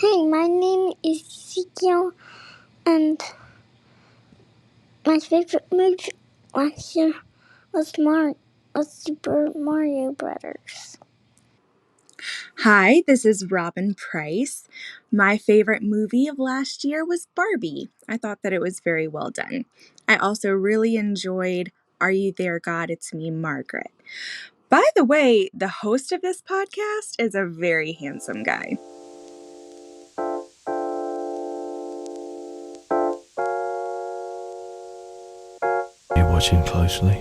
Hey, my name is Ezekiel, and my favorite movie last year was Super Mario Brothers. Hi, this is Robin Price. My favorite movie of last year was Barbie. I thought that it was very well done. I also really enjoyed Are You There, God? It's Me, Margaret. By the way, the host of this podcast is a very handsome guy. You're watching closely.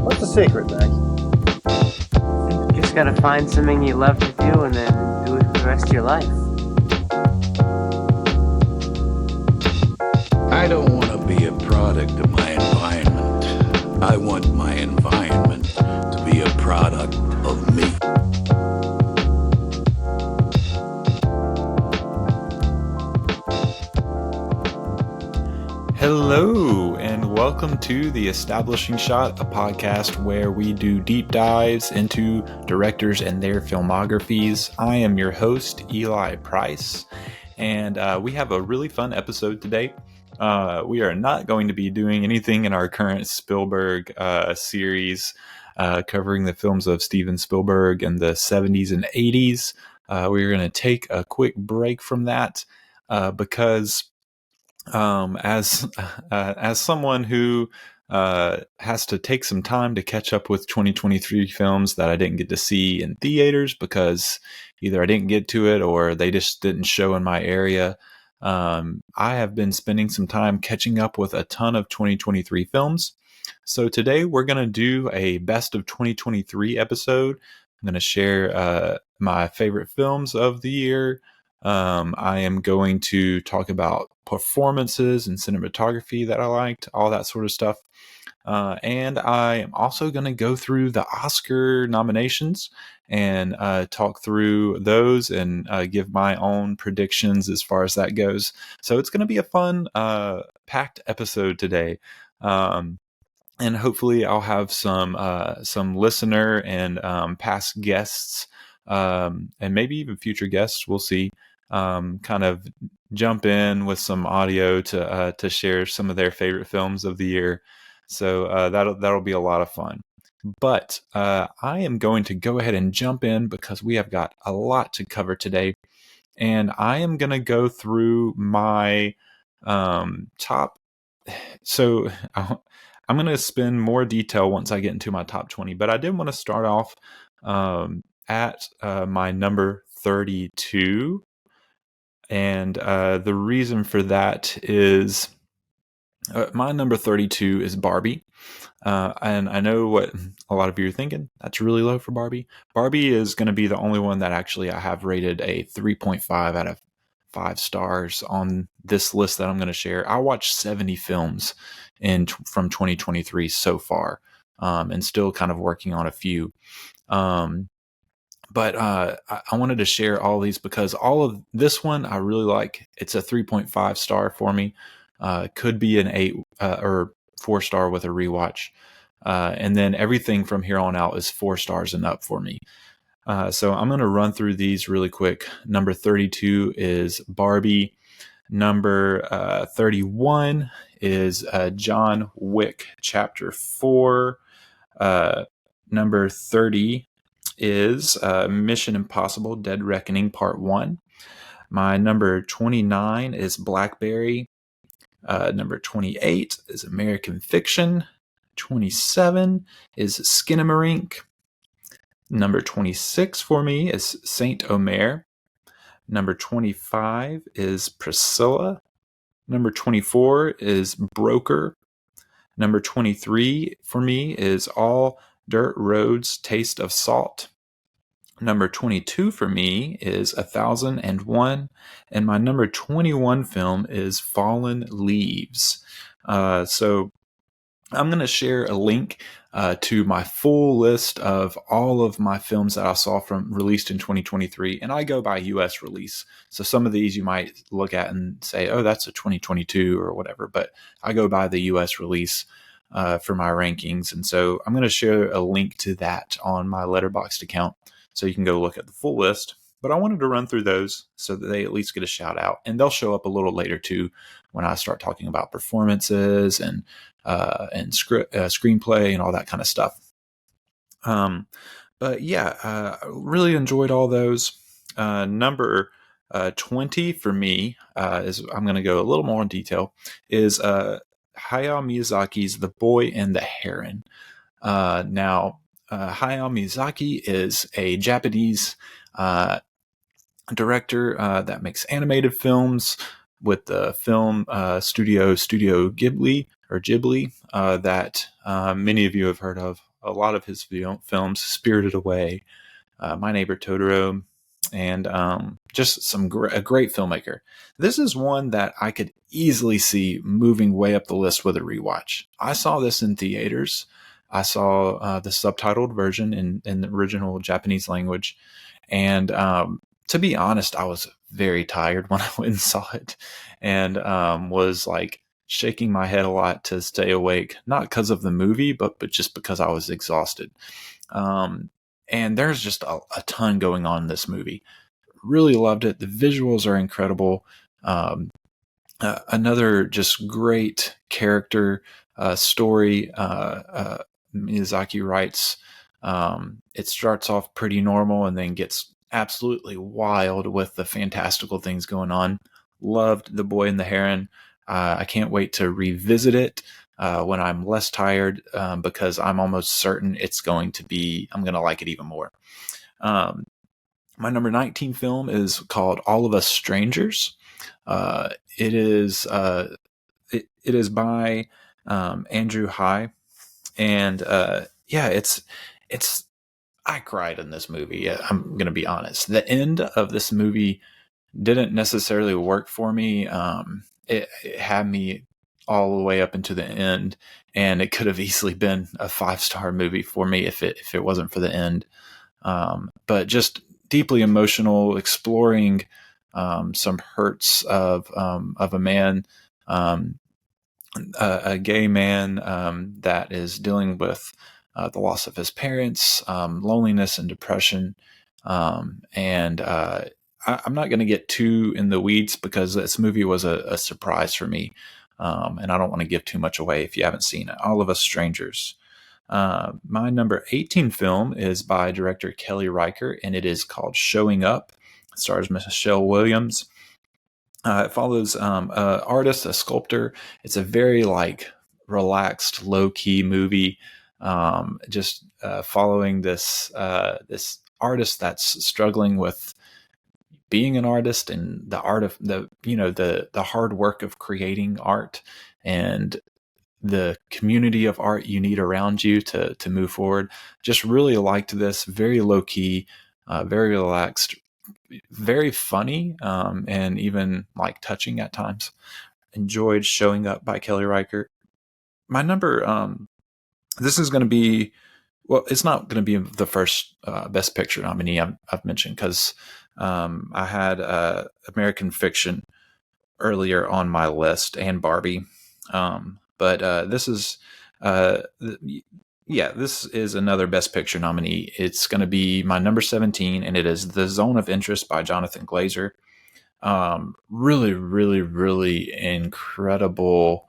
What's the secret, Max? You just gotta find something you love to do and then do it for the rest of your life. I don't want to be a product of my environment. I want my environment to be a product of me. Hello, and welcome to The Establishing Shot, a podcast where we do deep dives into directors and their filmographies. I am your host, Eli Price, and we have a really fun episode today. We are not going to be doing anything in our current Spielberg series covering the films of Steven Spielberg in the 70s and 80s. We're going to take a quick break from that because as someone who has to take some time to catch up with 2023 films that I didn't get to see in theaters because either I didn't get to it or they just didn't show in my area, I have been spending some time catching up with a ton of 2023 films. So today we're going to do a best of 2023 episode. I'm going to share my favorite films of the year. I am going to talk about performances and cinematography that I liked, all that sort of stuff. And I am also going to go through the Oscar nominations and talk through those and give my own predictions as far as that goes. So it's going to be a fun, packed episode today. And hopefully I'll have some listener and past guests and maybe even future guests, we'll see, kind of jump in with some audio to share some of their favorite films of the year. So that'll be a lot of fun. But I am going to go ahead and jump in because we have got a lot to cover today. And I am going to go through my top. So I'm going to spend more detail once I get into my top 20. But I did want to start off at my number 32. And the reason for that is my number 32 is Barbie. And I know what a lot of you are thinking. That's really low for Barbie. Barbie is going to be the only one that actually I have rated a 3.5 out of 5 stars on this list that I'm going to share. I watched 70 films from 2023 so far, and still kind of working on a few. But I wanted to share all these because all of this one I really like. It's a 3.5 star for me. Could be an 8 or 4 star with a rewatch. And then everything from here on out is 4 stars and up for me. So I'm going to run through these really quick. Number 32 is Barbie. Number 31 is John Wick Chapter 4. Number 30 is Mission Impossible Dead Reckoning Part 1. My number 29 is Blackberry. Number 28 is American Fiction. 27 is Skinamarink. Number 26 for me is Saint Omer. Number 25 is Priscilla. Number 24 is Broker. Number 23 for me is All Dirt Roads Taste of Salt. Number 22 for me is 1001. And my number 21 film is Fallen Leaves. So I'm going to share a link to my full list of all of my films that I saw released in 2023. And I go by US release. So some of these you might look at and say, oh, that's a 2022 or whatever. But I go by the US release for my rankings. And so I'm going to share a link to that on my Letterboxd account so you can go look at the full list. But I wanted to run through those so that they at least get a shout out, and they'll show up a little later too when I start talking about performances and screenplay and all that kind of stuff. But yeah, really enjoyed all those. Number 20 for me is, I'm going to go a little more in detail, is Hayao Miyazaki's The Boy and the Heron. Now, Hayao Miyazaki is a Japanese director that makes animated films with the film Studio Ghibli or Ghibli that many of you have heard of. A lot of his films, Spirited Away, My Neighbor Totoro, and just a great filmmaker. This is one that I could easily see moving way up the list with a rewatch. I saw this in theaters. I saw the subtitled version in the original Japanese language, and to be honest, I was very tired when I went and saw it, and was like shaking my head a lot to stay awake, not because of the movie, but just because I was exhausted. And there's just a ton going on in this movie. Really loved it. The visuals are incredible. Another just great character story. Miyazaki writes. It starts off pretty normal and then gets absolutely wild with the fantastical things going on. Loved The Boy and the Heron. I can't wait to revisit it when I'm less tired because I'm almost certain I'm going to like it even more. My number 19 film is called All of Us Strangers. It is by Andrew High, and yeah, it's I cried in this movie. I'm gonna be honest. The end of this movie didn't necessarily work for me. It had me all the way up into the end, and it could have easily been a 5-star movie for me if it wasn't for the end. But just deeply emotional, exploring some hurts of a man, a gay man that is dealing with the loss of his parents, loneliness and depression. And I'm not going to get too in the weeds because this movie was a surprise for me. And I don't want to give too much away if you haven't seen it. All of Us Strangers. My number 18 film is by director Kelly Riker, and it is called Showing Up. It stars Michelle Williams. It follows an artist, a sculptor. It's a very relaxed, low key movie. Just following this artist that's struggling with being an artist and the art of the hard work of creating art and the community of art you need around you to move forward. Just really liked this. Very low key, very relaxed, very funny, and even touching at times. Enjoyed Showing Up by Kelly Riker. My number, this is going to be, well, it's not going to be the first Best Picture nominee I've mentioned because I had American Fiction earlier on my list and Barbie. But this is, this is another Best Picture nominee. It's going to be my number 17, and it is The Zone of Interest by Jonathan Glazer. Really, really, really incredible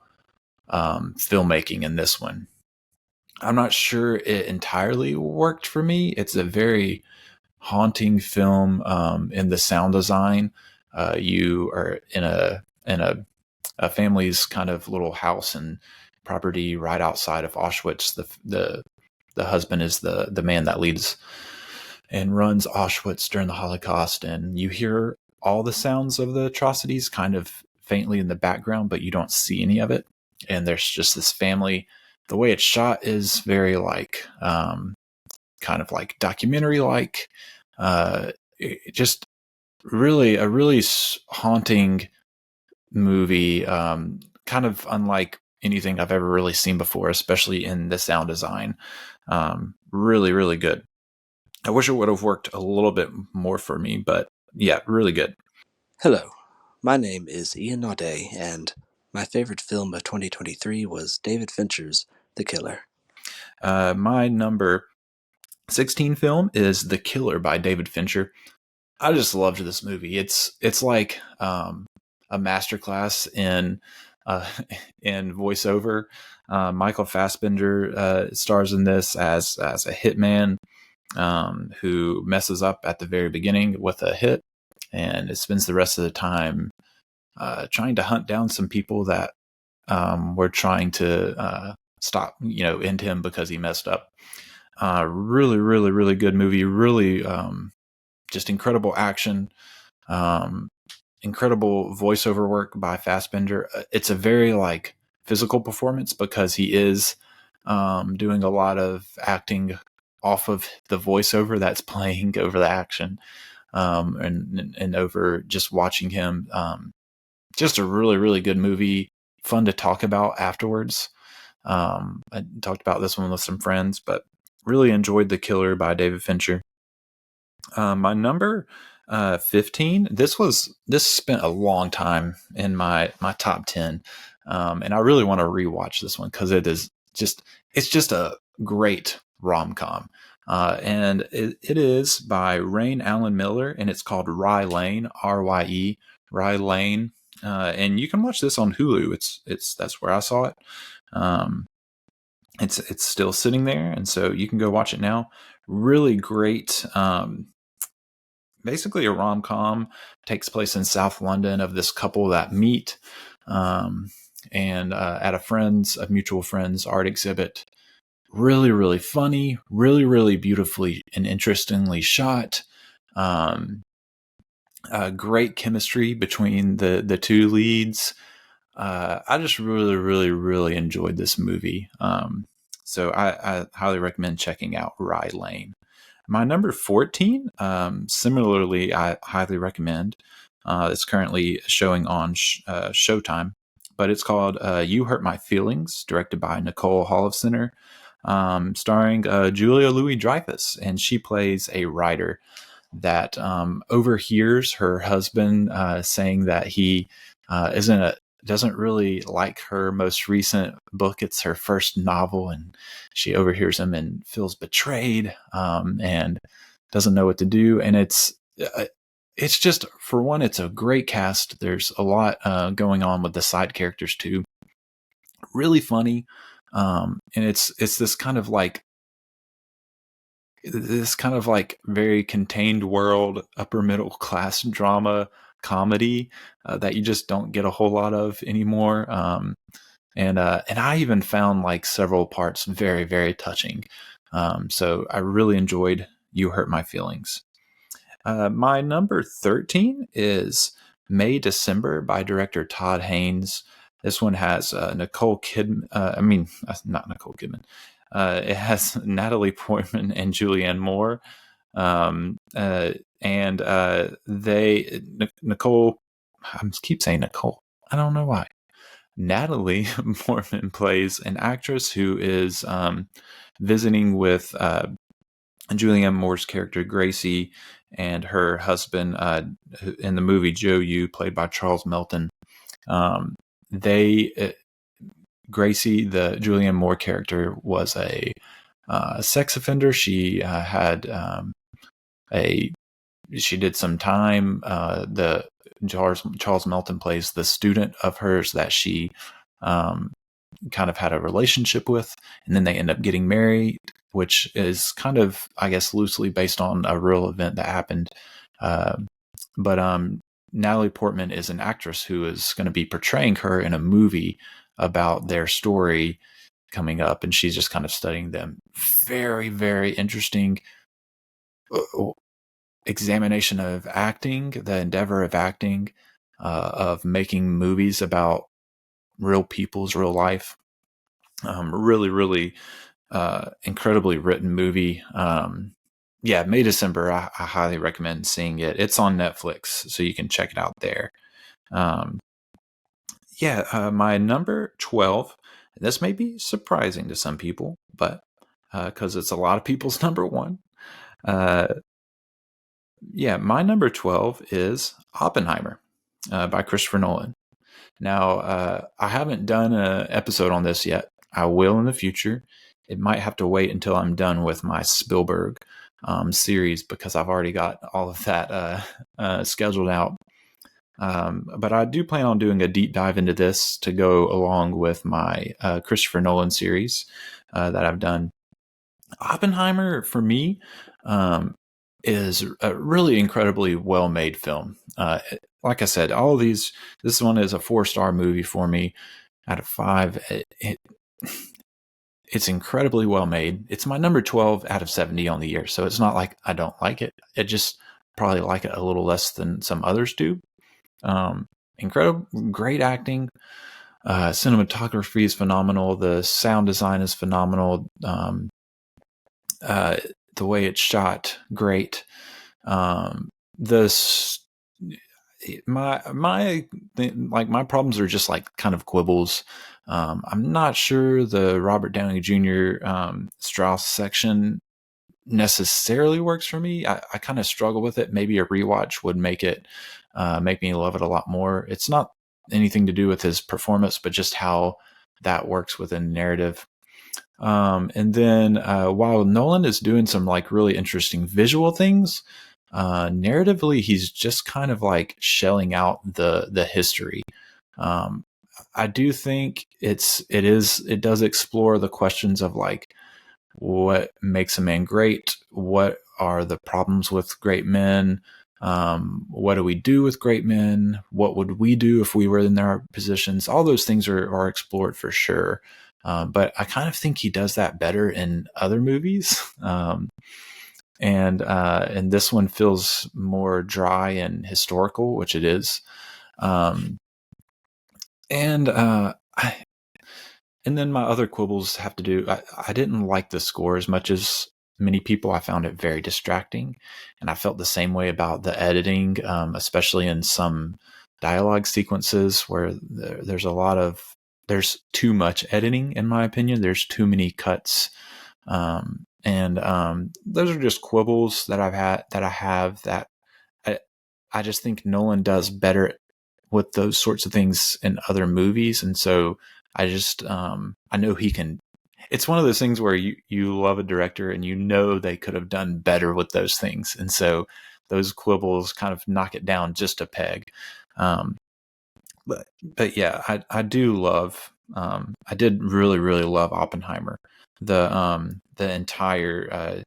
filmmaking in this one. I'm not sure it entirely worked for me. It's a very haunting film in the sound design. You are in a family's kind of little house and property right outside of Auschwitz. The husband is the man that leads and runs Auschwitz during the Holocaust, and you hear all the sounds of the atrocities kind of faintly in the background, but you don't see any of it. And there's just this family. The way it's shot is very kind of documentary just really a really haunting movie, kind of unlike anything I've ever really seen before, especially in the sound design. Really, really good. I wish it would have worked a little bit more for me, but yeah, really good. Hello, my name is Ian Naudet, and my favorite film of 2023 was David Fincher's The Killer. My number 16 film is The Killer by David Fincher. I just loved this movie. It's like a masterclass in uh, in voiceover. Michael Fassbender stars in this as a hitman who messes up at the very beginning with a hit, and it spends the rest of the time trying to hunt down some people that were trying to stop, end him because he messed up. Really, really, really good movie. Really, just incredible action. Um, Incredible voiceover work by Fassbender. It's a very like physical performance because he is doing a lot of acting off of the voiceover that's playing over the action, and over just watching him. Just a really, really good movie, fun to talk about afterwards. I talked about this one with some friends, but really enjoyed The Killer by David Fincher. My number 15. This spent a long time in my top 10, and I really want to rewatch this one because it's just a great rom com. And it is by Rain Allen Miller, and it's called Rye Lane, Rye, Rye Lane. And you can watch this on Hulu. That's where I saw it. Um, it's still sitting there, and so you can go watch it now. Really great. Basically, a rom com takes place in South London of this couple that meet, and at a mutual friend's art exhibit. Really, really funny. Really, really beautifully and interestingly shot. Great chemistry between the two leads. I just really, really, really enjoyed this movie. So I highly recommend checking out Rye Lane. My number 14, similarly, I highly recommend. It's currently showing on Showtime, but it's called You Hurt My Feelings, directed by Nicole Holofcener, starring Julia Louis-Dreyfus, and she plays a writer that overhears her husband saying that he doesn't really like her most recent book. It's her first novel, and she overhears him and feels betrayed, and doesn't know what to do. And it's just, for one, it's a great cast. There's a lot going on with the side characters too. Really funny, and it's this kind of like very contained world, upper middle class drama comedy that you just don't get a whole lot of anymore. And I even found like several parts very, very touching. So I really enjoyed You Hurt My Feelings. My number 13 is May December by director Todd Haynes. This one has Nicole Kidman. Not Nicole Kidman. It has Natalie Portman and Julianne Moore. Nicole, I keep saying Nicole. I don't know why. Natalie Portman plays an actress who is visiting with Julianne Moore's character Gracie and her husband in the movie Joe Yu, played by Charles Melton. Gracie, the Julianne Moore character, was a sex offender. She she did some time. The Charles Melton plays the student of hers that she kind of had a relationship with, and then they end up getting married, which is kind of, I guess, loosely based on a real event that happened. But Natalie Portman is an actress who is going to be portraying her in a movie about their story coming up, and she's just kind of studying them. Very, very interesting examination of acting, the endeavor of acting, of making movies about real people's real life. Really, really incredibly written movie. May December, I highly recommend seeing it. It's on Netflix, so you can check it out there. My number 12, this may be surprising to some people, but because it's a lot of people's number one. My number 12 is Oppenheimer by Christopher Nolan. Now, I haven't done an episode on this yet. I will in the future. It might have to wait until I'm done with my Spielberg series because I've already got all of that scheduled out. But I do plan on doing a deep dive into this to go along with my Christopher Nolan series that I've done. Oppenheimer, for me, is a really incredibly well-made film. Like I said, all of these, this one is a 4-star movie for me out of 5. It's incredibly well made. It's my number 12 out of 70 on the year. So it's not like I don't like it. It just probably like it a little less than some others do. Incredible, great acting. Cinematography is phenomenal. The sound design is phenomenal. The way it's shot, great. This my my problems are just like kind of quibbles. I'm not sure the Robert Downey Jr. Strauss section necessarily works for me. I kind of struggle with it. Maybe a rewatch would make me love it a lot more. It's not anything to do with his performance, but just how that works within the narrative. And then while Nolan is doing some like really interesting visual things, narratively he's just kind of like shelling out the history. I do think it does explore the questions of like what makes a man great, what are the problems with great men, what do we do with great men, what would we do if we were in their positions. All those things are explored for sure. But I kind of think he does that better in other movies. And this one feels more dry and historical, which it is. And then my other quibbles have to do, I didn't like the score as much as many people. I found it very distracting. And I felt the same way about the editing, especially in some dialogue sequences where there's too much editing, in my opinion. There's too many cuts. And those are just quibbles that I have that I just think Nolan does better with those sorts of things in other movies. And so I just, I know he can. It's one of those things where you love a director and you know they could have done better with those things. And so those quibbles kind of knock it down just a peg. But yeah, I do love, I did really, really love Oppenheimer. The entire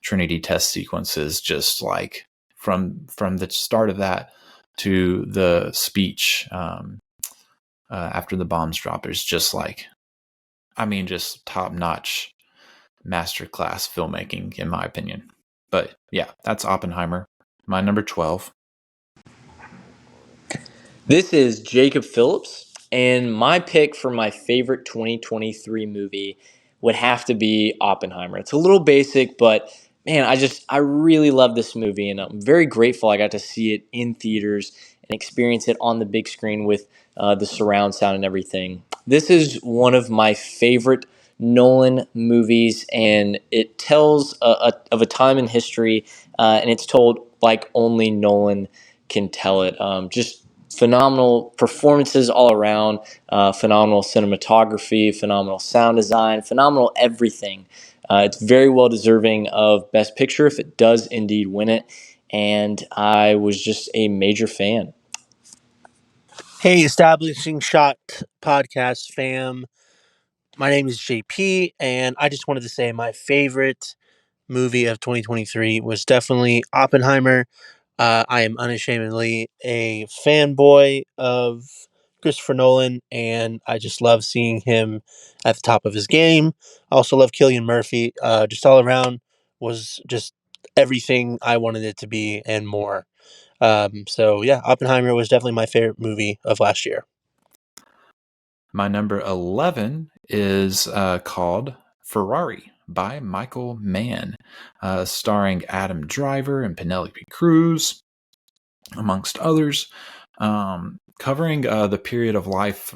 Trinity test sequences, just like from the start of that to the speech after the bombs drop, is just like, I mean, just top notch masterclass filmmaking, in my opinion. But yeah, that's Oppenheimer, my number 12. This is Jacob Phillips, and my pick for my favorite 2023 movie would have to be Oppenheimer. It's a little basic, but man, I really love this movie, and I'm very grateful I got to see it in theaters and experience it on the big screen with the surround sound and everything. This is one of my favorite Nolan movies, and it tells of a time in history, and it's told like only Nolan can tell it. Just phenomenal performances all around, phenomenal cinematography, phenomenal sound design, phenomenal everything. It's very well deserving of Best Picture if it does indeed win it, and I was just a major fan. Hey, Establishing Shot podcast fam. My name is JP, and I just wanted to say my favorite movie of 2023 was definitely Oppenheimer. I am unashamedly a fanboy of Christopher Nolan, and I just love seeing him at the top of his game. I also love Cillian Murphy. Just all around was just everything I wanted it to be and more. So yeah, Oppenheimer was definitely my favorite movie of last year. My number 11 is called Ferrari by Michael Mann, starring Adam Driver and Penelope Cruz, amongst others, covering the period of life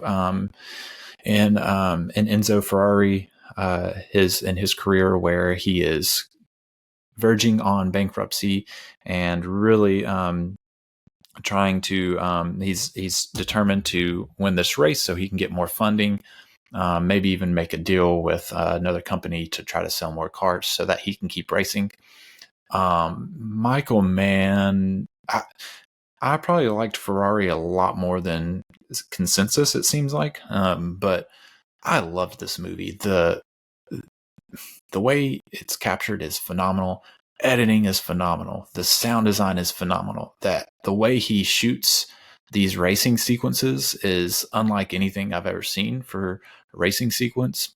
in Enzo Ferrari, his career, where he is verging on bankruptcy and really trying to he's determined to win this race so he can get more funding, maybe even make a deal with another company to try to sell more cars so that he can keep racing. Michael Mann, I probably liked Ferrari a lot more than consensus, it seems like. But I loved this movie. The way it's captured is phenomenal. Editing is phenomenal. The sound design is phenomenal. That the way he shoots these racing sequences is unlike anything I've ever seen for a racing sequence.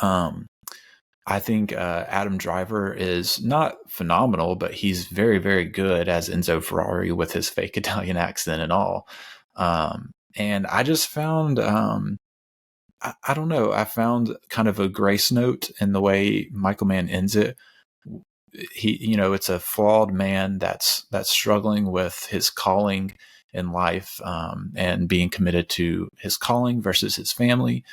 I think Adam Driver is not phenomenal, but he's very, very good as Enzo Ferrari with his fake Italian accent and all. And I just found, I don't know, I found kind of a grace note in the way Michael Mann ends it. It's a flawed man that's struggling with his calling in life, and being committed to his calling versus his family.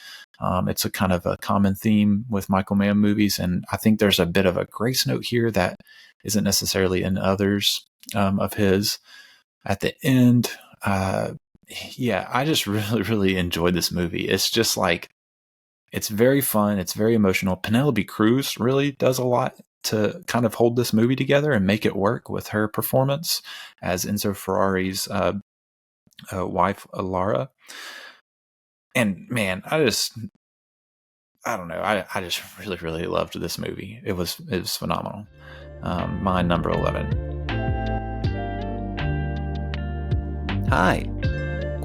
It's a kind of a common theme with Michael Mann movies, and I think there's a bit of a grace note here that isn't necessarily in others of his. At the end, I just really, really enjoyed this movie. It's just like, it's very fun. It's very emotional. Penelope Cruz really does a lot to kind of hold this movie together and make it work with her performance as Enzo Ferrari's wife, Lara. And man, I don't know. I just really, really loved this movie. It was phenomenal. My number 11. Hi.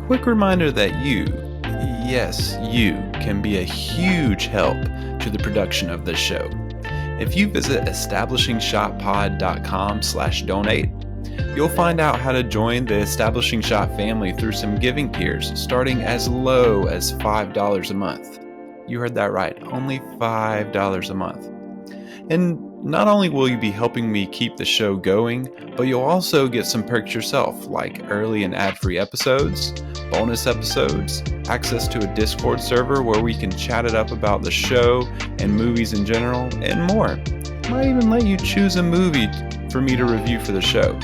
Quick reminder that you, yes, you, can be a huge help to the production of this show. If you visit establishingshotpod.com/donate, you'll find out how to join the Establishing Shot family through some giving tiers starting as low as $5 a month. You heard that right, only $5 a month. And not only will you be helping me keep the show going, but you'll also get some perks yourself, like early and ad-free episodes, bonus episodes, access to a Discord server where we can chat it up about the show and movies in general, and more. Might even let you choose a movie for me to review for the show.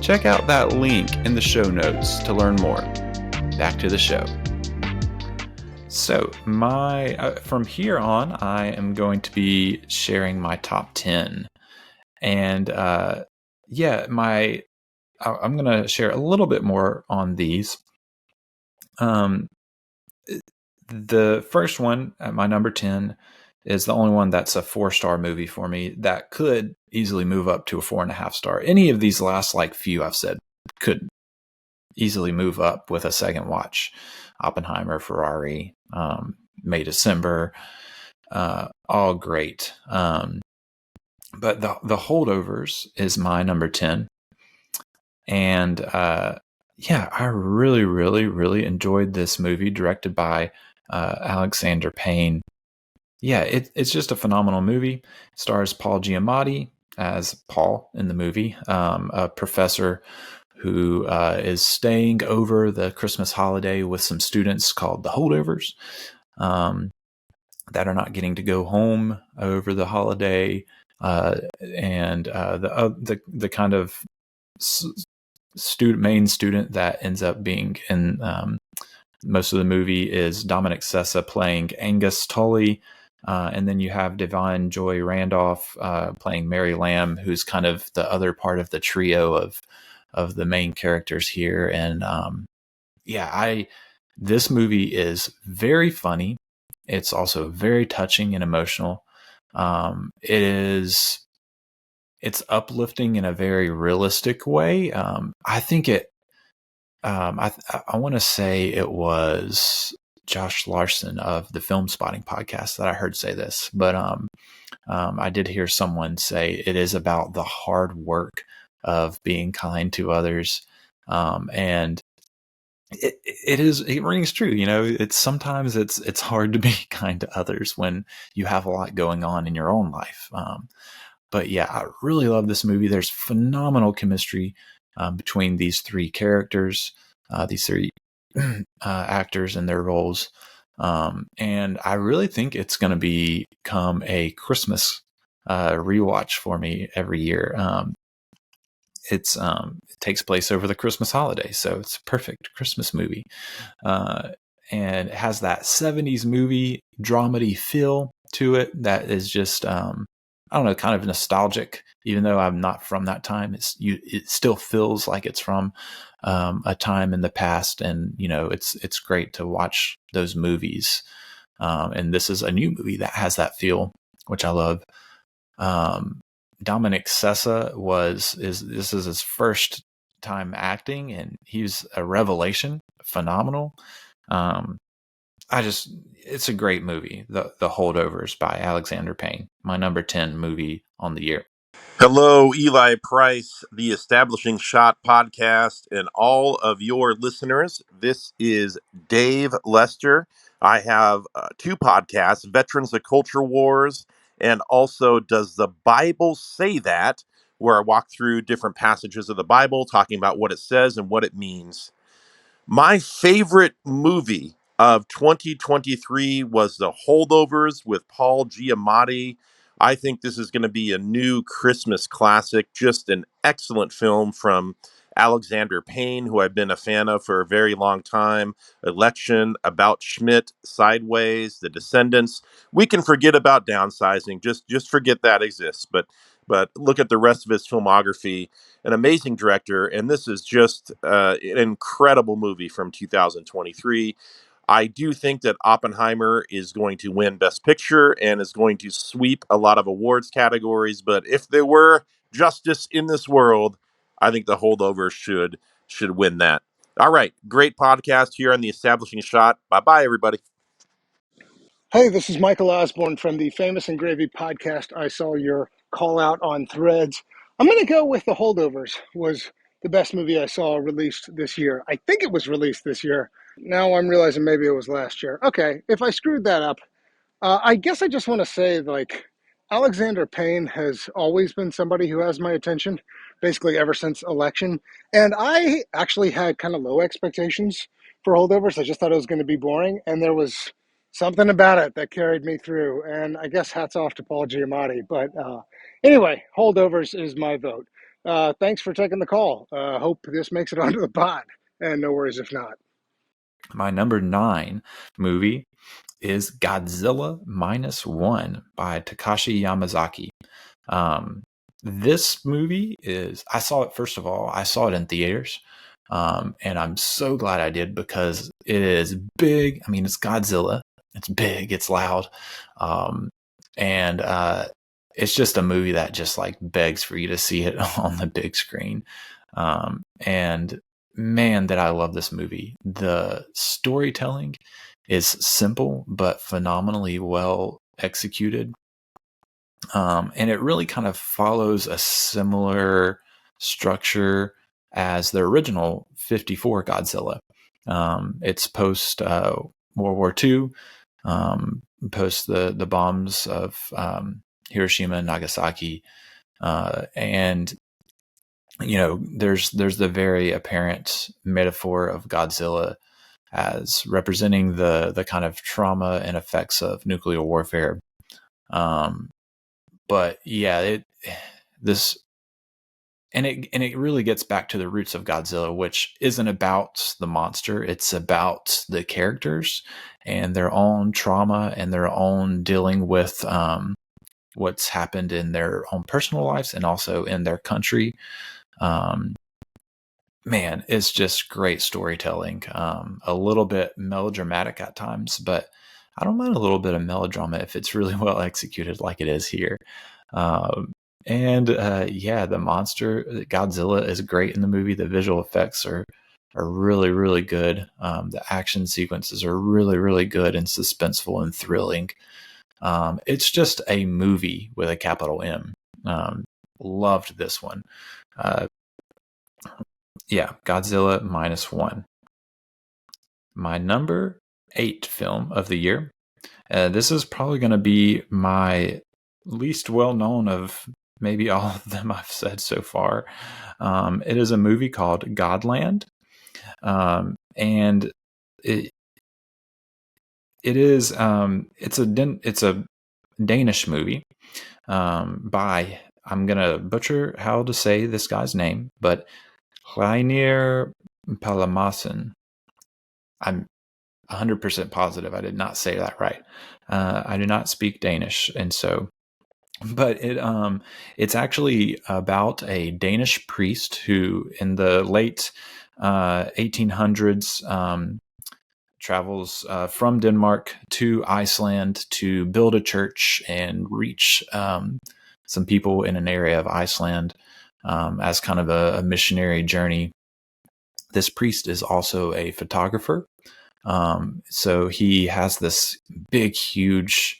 Check out that link in the show notes to learn more. Back to the show. So from here on, I am going to be sharing my top 10, and I'm going to share a little bit more on these. The first one at my number 10 is the only one that's a 4-star movie for me that could easily move up to a 4.5 star. Any of these last few I've said could easily move up with a second watch. Oppenheimer, Ferrari, May December, all great. But the Holdovers is my number 10. And I really, really, really enjoyed this movie, directed by Alexander Payne. Yeah, it's just a phenomenal movie. It stars Paul Giamatti as Paul in the movie, a professor who is staying over the Christmas holiday with some students called the Holdovers, that are not getting to go home over the holiday, and the kind of main student that ends up being in most of the movie is Dominic Sessa playing Angus Tully, and then you have Divine Joy Randolph playing Mary Lamb, who's kind of the other part of the trio of the main characters here. And this movie is very funny. It's also very touching and emotional. It's uplifting in a very realistic way. I think I want to say it was Josh Larson of the Film Spotting podcast that I heard say this, but I did hear someone say it is about the hard work of being kind to others, and it rings true. Sometimes it's hard to be kind to others when you have a lot going on in your own life. But yeah, I really love this movie. There's phenomenal chemistry between these three characters, these three actors and their roles. And I really think it's going to become a Christmas rewatch for me every year. It takes place over the Christmas holiday, so it's a perfect Christmas movie. And it has that 70s movie dramedy feel to it that is just I don't know, kind of nostalgic, even though I'm not from that time. It still feels like it's from a time in the past, and it's great to watch those movies. And this is a new movie that has that feel, which I love. Um, Dominic Sessa this is his first time acting, and he's a revelation, phenomenal. Um, it's a great movie. The Holdovers by Alexander Payne, my number 10 movie on the year. Hello, Eli Price, the Establishing Shot podcast, and all of your listeners. This is Dave Lester. I have two podcasts, Veterans of Culture Wars, and also Does the Bible Say That?, where I walk through different passages of the Bible, talking about what it says and what it means. My favorite movie of 2023 was The Holdovers with Paul Giamatti. I think this is going to be a new Christmas classic, just an excellent film from Alexander Payne, who I've been a fan of for a very long time. Election, About Schmidt, Sideways, The Descendants. We can forget about Downsizing, just forget that exists, but look at the rest of his filmography. An amazing director, and this is just an incredible movie from 2023. I do think that Oppenheimer is going to win Best Picture and is going to sweep a lot of awards categories. But if there were justice in this world, I think The Holdovers should win that. All right, great podcast here on the Establishing Shot. Bye bye, everybody. Hey, this is Michael Osborne from the Famous and Gravy podcast. I saw your call out on Threads. I'm going to go with The Holdovers. Was the best movie I saw released this year. I think it was released this year. Now I'm realizing maybe it was last year. Okay, if I screwed that up, I guess I just want to say, like, Alexander Payne has always been somebody who has my attention, basically ever since Election. And I actually had kind of low expectations for Holdovers. I just thought it was going to be boring. And there was something about it that carried me through. And I guess hats off to Paul Giamatti. But anyway, Holdovers is my vote. Thanks for taking the call. Hope this makes it onto the pod. And no worries if not. My number 9 movie is Godzilla Minus One by Takashi Yamazaki. This movie I saw it, first of all, I saw it in theaters. And I'm so glad I did, because it is big. I mean, it's Godzilla. It's big. It's loud. And it's just a movie that just like begs for you to see it on the big screen. And man, did I love this movie. The storytelling is simple but phenomenally well executed. And it really kind of follows a similar structure as the original 54 Godzilla. It's post World War II, post the bombs of Hiroshima and Nagasaki. And there's the very apparent metaphor of Godzilla as representing the kind of trauma and effects of nuclear warfare. But yeah, it really gets back to the roots of Godzilla, which isn't about the monster. It's about the characters and their own trauma and their own dealing with what's happened in their own personal lives and also in their country. Man, it's just great storytelling. A little bit melodramatic at times, but I don't mind a little bit of melodrama if it's really well executed like it is here. The monster Godzilla is great in the movie. The visual effects are really, really good. The action sequences are really, really good and suspenseful and thrilling. It's just a movie with a capital M. Loved this one. Godzilla Minus One. My number 8 film of the year. This is probably going to be my least well known of maybe all of them I've said so far. It is a movie called Godland. And it is it's a Danish movie by, I'm going to butcher how to say this guy's name, but Reinier Palamassen. I'm 100% positive I did not say that right. I do not speak Danish, and so but it's actually about a Danish priest who, in the late 1800s, travels from Denmark to Iceland to build a church and reach some people in an area of Iceland as kind of a missionary journey. This priest is also a photographer. So he has this big, huge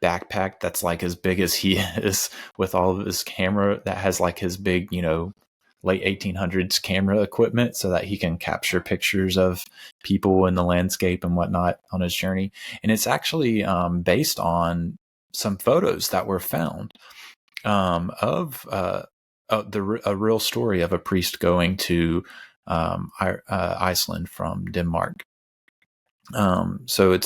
backpack that's like as big as he is, with all of his camera that has like his big, late 1800s camera equipment, so that he can capture pictures of people in the landscape and whatnot on his journey. And it's actually based on some photos that were found of a real story of a priest going to Iceland from Denmark. So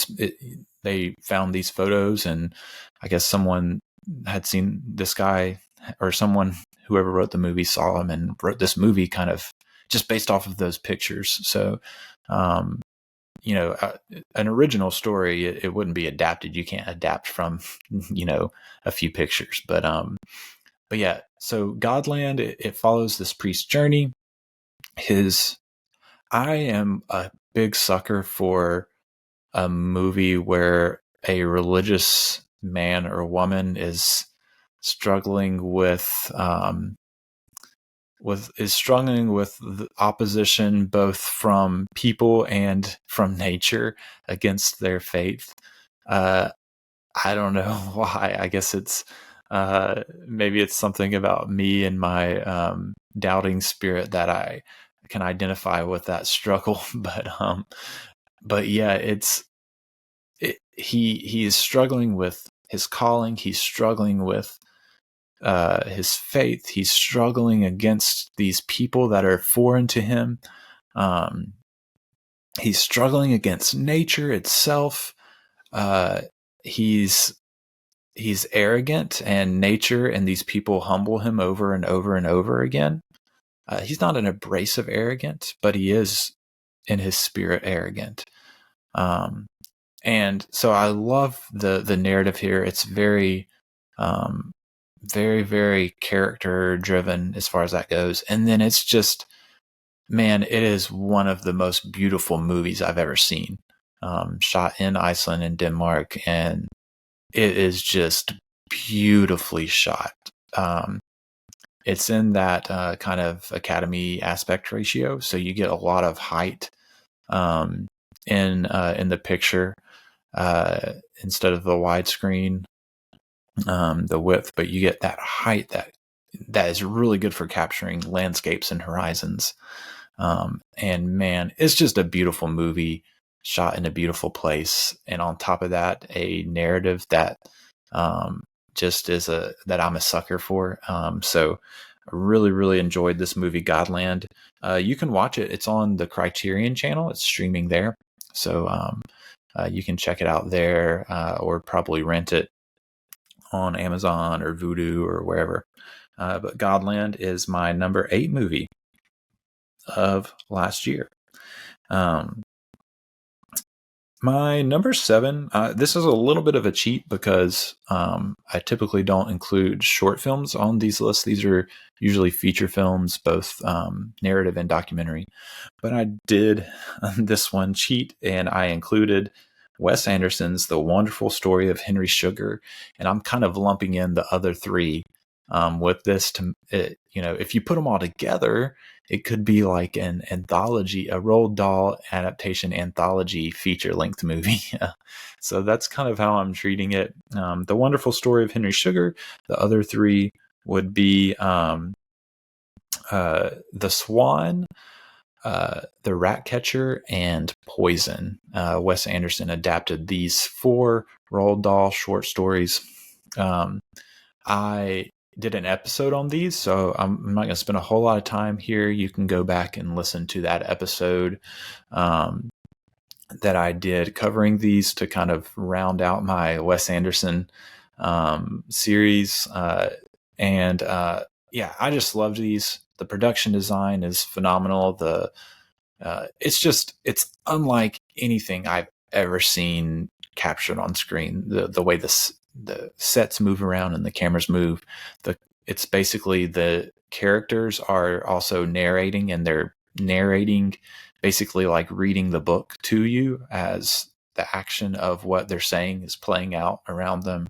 they found these photos, and I guess someone had seen this guy, or whoever wrote the movie saw him and wrote this movie kind of just based off of those pictures. So, um, an original story, it wouldn't be adapted. You can't adapt from, a few pictures, but yeah, so Godland, it follows this priest's journey. I am a big sucker for a movie where a religious man or woman is struggling with the opposition, both from people and from nature, against their faith. I don't know why. I guess it's maybe it's something about me and my doubting spirit that I can identify with that struggle. But yeah, he is struggling with his calling. He's struggling with his faith. He's struggling against these people that are foreign to him. He's struggling against nature itself. He's arrogant, and nature and these people humble him over and over and over again. He's not an abrasive arrogant, but he is in his spirit arrogant. And so I love the narrative here. It's very, very, very character driven as far as that goes. And then it's just, man, it is one of the most beautiful movies I've ever seen. Shot in Iceland and Denmark, and it is just beautifully shot. It's in that kind of Academy aspect ratio, so you get a lot of height in the picture instead of the widescreen, the width, but you get that height that is really good for capturing landscapes and horizons. And man, it's just a beautiful movie shot in a beautiful place. And on top of that, a narrative that just is that I'm a sucker for. So I really, really enjoyed this movie, Godland. You can watch it. It's on the Criterion channel. It's streaming there. So you can check it out there, or probably rent it on Amazon or Vudu or wherever. But Godland is my number 8 movie of last year. My number 7, this is a little bit of a cheat because I typically don't include short films on these lists. These are usually feature films, both narrative and documentary. But I did this one cheat, and I included Wes Anderson's The Wonderful Story of Henry Sugar, and I'm kind of lumping in the other 3 with this. If you put them all together, it could be like an anthology, a Roald Dahl adaptation anthology feature-length movie. So that's kind of how I'm treating it. The Wonderful Story of Henry Sugar. The other 3 would be The Swan, The Ratcatcher, and Poison. Wes Anderson adapted these 4 Roald Dahl short stories. I did an episode on these, so I'm not going to spend a whole lot of time here. You can go back and listen to that episode that I did covering these to kind of round out my Wes Anderson series. Yeah, I just loved these. The production design is phenomenal. It's unlike anything I've ever seen captured on screen. The way the sets move around and the cameras move. It's basically the characters are also narrating, and they're narrating basically like reading the book to you as the action of what they're saying is playing out around them.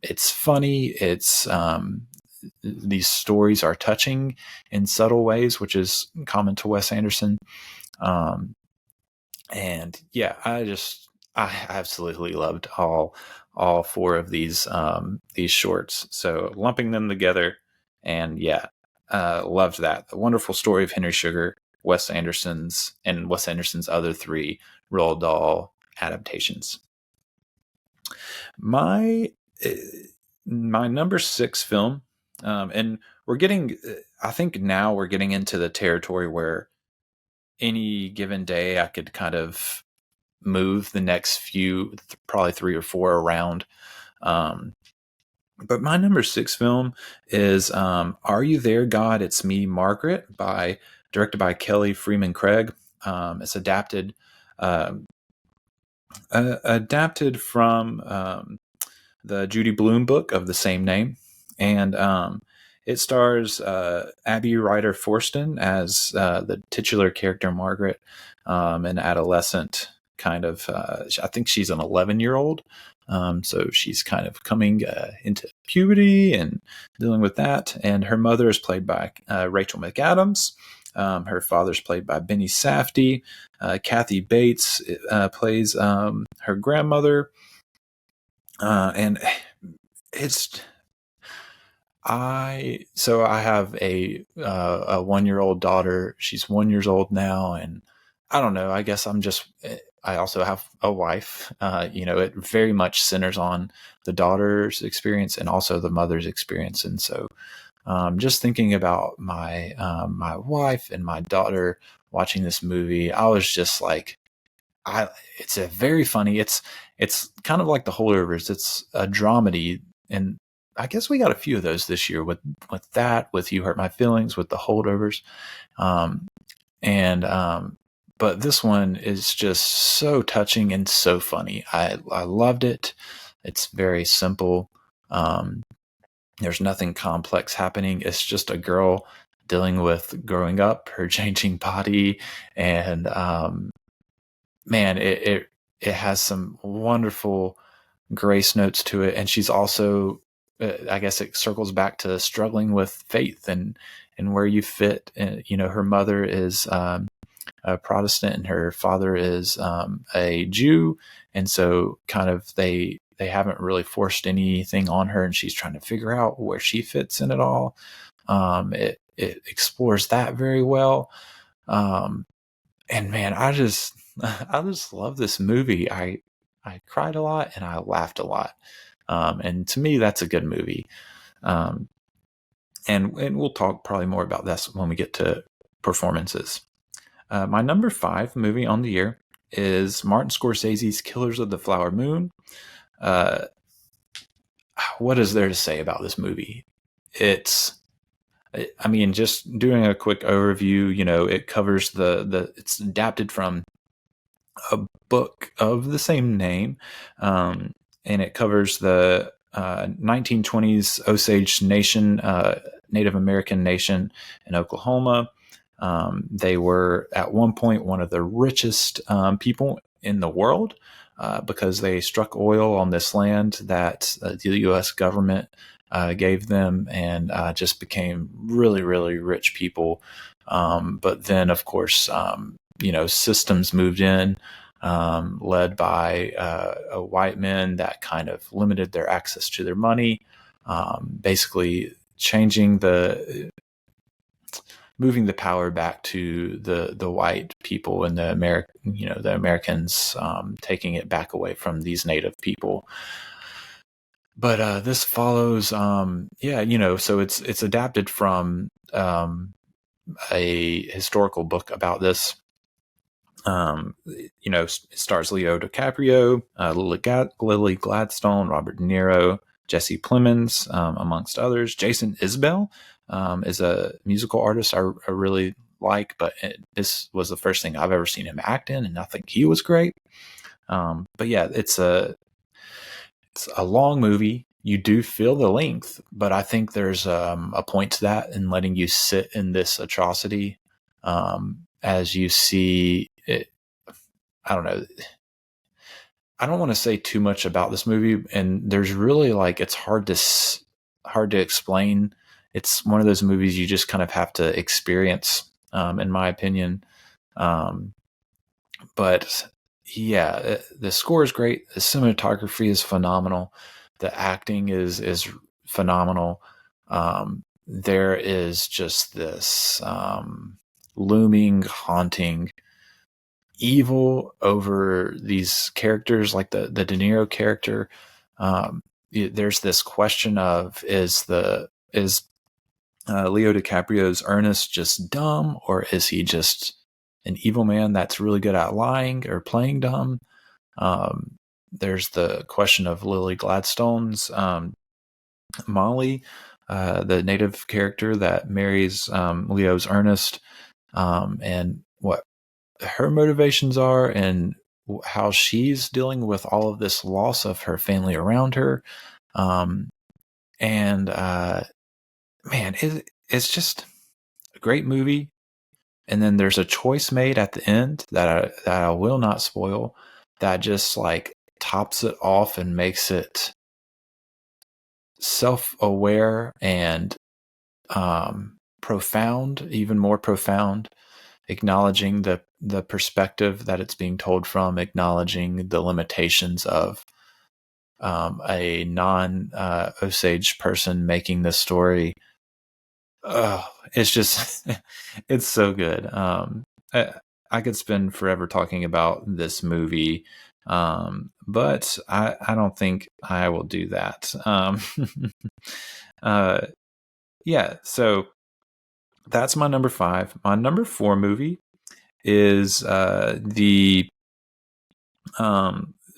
It's funny. These stories are touching in subtle ways, which is common to Wes Anderson. And yeah, I absolutely loved all four of these shorts. So lumping them together, and yeah, loved that. The Wonderful Story of Henry Sugar, Wes Anderson's other three Roald Dahl adaptations. My my number 6 film, and we're getting. I think now we're getting into the territory where any given day I could kind of move the next few, probably 3 or 4 around. But my number 6 film is Are You There, God? It's Me, Margaret, directed by Kelly Freeman Craig. It's adapted from the Judy Blume book of the same name, and it stars Abby Ryder Forston as the titular character Margaret, an adolescent kind of. I think she's an 11-year-old, so she's kind of coming into puberty and dealing with that. And her mother is played by Rachel McAdams. Her father's played by Benny Safdie. Kathy Bates plays her grandmother. And it's I have a 1-year-old daughter. She's 1 years old now, and I don't know. I guess I also have a wife. It very much centers on the daughter's experience and also the mother's experience. And so, just thinking about my wife and my daughter watching this movie, I was just like, it's a very funny. It's kind of like The Holdovers. It's a dramedy, and I guess we got a few of those this year with You Hurt My Feelings, with The Holdovers, but this one is just so touching and so funny. I loved it. It's very simple. There's nothing complex happening. It's just a girl dealing with growing up, her changing body, and man, it has some wonderful grace notes to it. And she's also, I guess it circles back to struggling with faith and where you fit. And, her mother is a Protestant and her father is a Jew. And so kind of they haven't really forced anything on her, and she's trying to figure out where she fits in it all. It explores that very well. And man, I just love this movie. I cried a lot and I laughed a lot. And to me, that's a good movie. And we'll talk probably more about this when we get to performances. My number 5 movie on the year is Martin Scorsese's Killers of the Flower Moon. What is there to say about this movie? Just doing a quick overview, it covers it's adapted from a book of the same name, and it covers the 1920s Osage Nation, Native American nation in Oklahoma. They were at one point one of the richest people in the world because they struck oil on this land that the U.S. government gave them, and just became really, really rich people. But then, of course, systems moved in, led by a white men that kind of limited their access to their money, basically moving the power back to the white people and the Americans, taking it back away from these native people. But this follows, so it's adapted from a historical book about this. It stars Leo DiCaprio, Lily Gladstone, Robert De Niro, Jesse Plemons, amongst others. Jason Isbell is a musical artist I really like, but this was the first thing I've ever seen him act in, and I think he was great. But yeah, it's a long movie. You do feel the length, but I think there's a point to that in letting you sit in this atrocity as you see it. I don't know. I don't want to say too much about this movie, and there's really like it's hard to explain. It's one of those movies you just kind of have to experience, in my opinion. Um, but yeah, the score is great. The cinematography is phenomenal. The acting is phenomenal. There is just this looming, haunting evil over these characters, like the De Niro character. There's this question of is Leo DiCaprio's Ernest just dumb, or is he just an evil man that's really good at lying or playing dumb? There's the question of Lily Gladstone's Molly, the native character that marries Leo's Ernest, and what her motivations are and how she's dealing with all of this loss of her family around her. Um, and man, it's just a great movie. And then there's a choice made at the end that I will not spoil, that just like tops it off and makes it self-aware and profound, even more profound, acknowledging the perspective that it's being told from, acknowledging the limitations of a non Osage person making this story. It's just it's so good. I could spend forever talking about this movie, but I don't think I will do that. Uh, yeah, so that's my number 5. My number 4 movie is the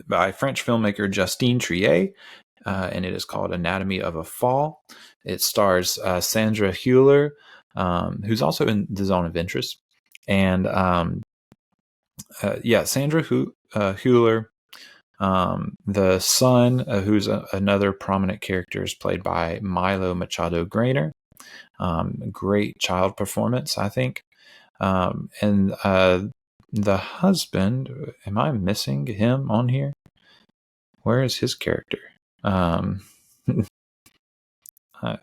by French filmmaker Justine Triet, and it is called Anatomy of a Fall. It stars Sandra Hüller, who's also in The Zone of Interest, and Sandra Hüller. The son, who's another prominent character, is played by Milo Machado Grainer. Great child performance, I think. And the husband, am I missing him on here? Where is his character?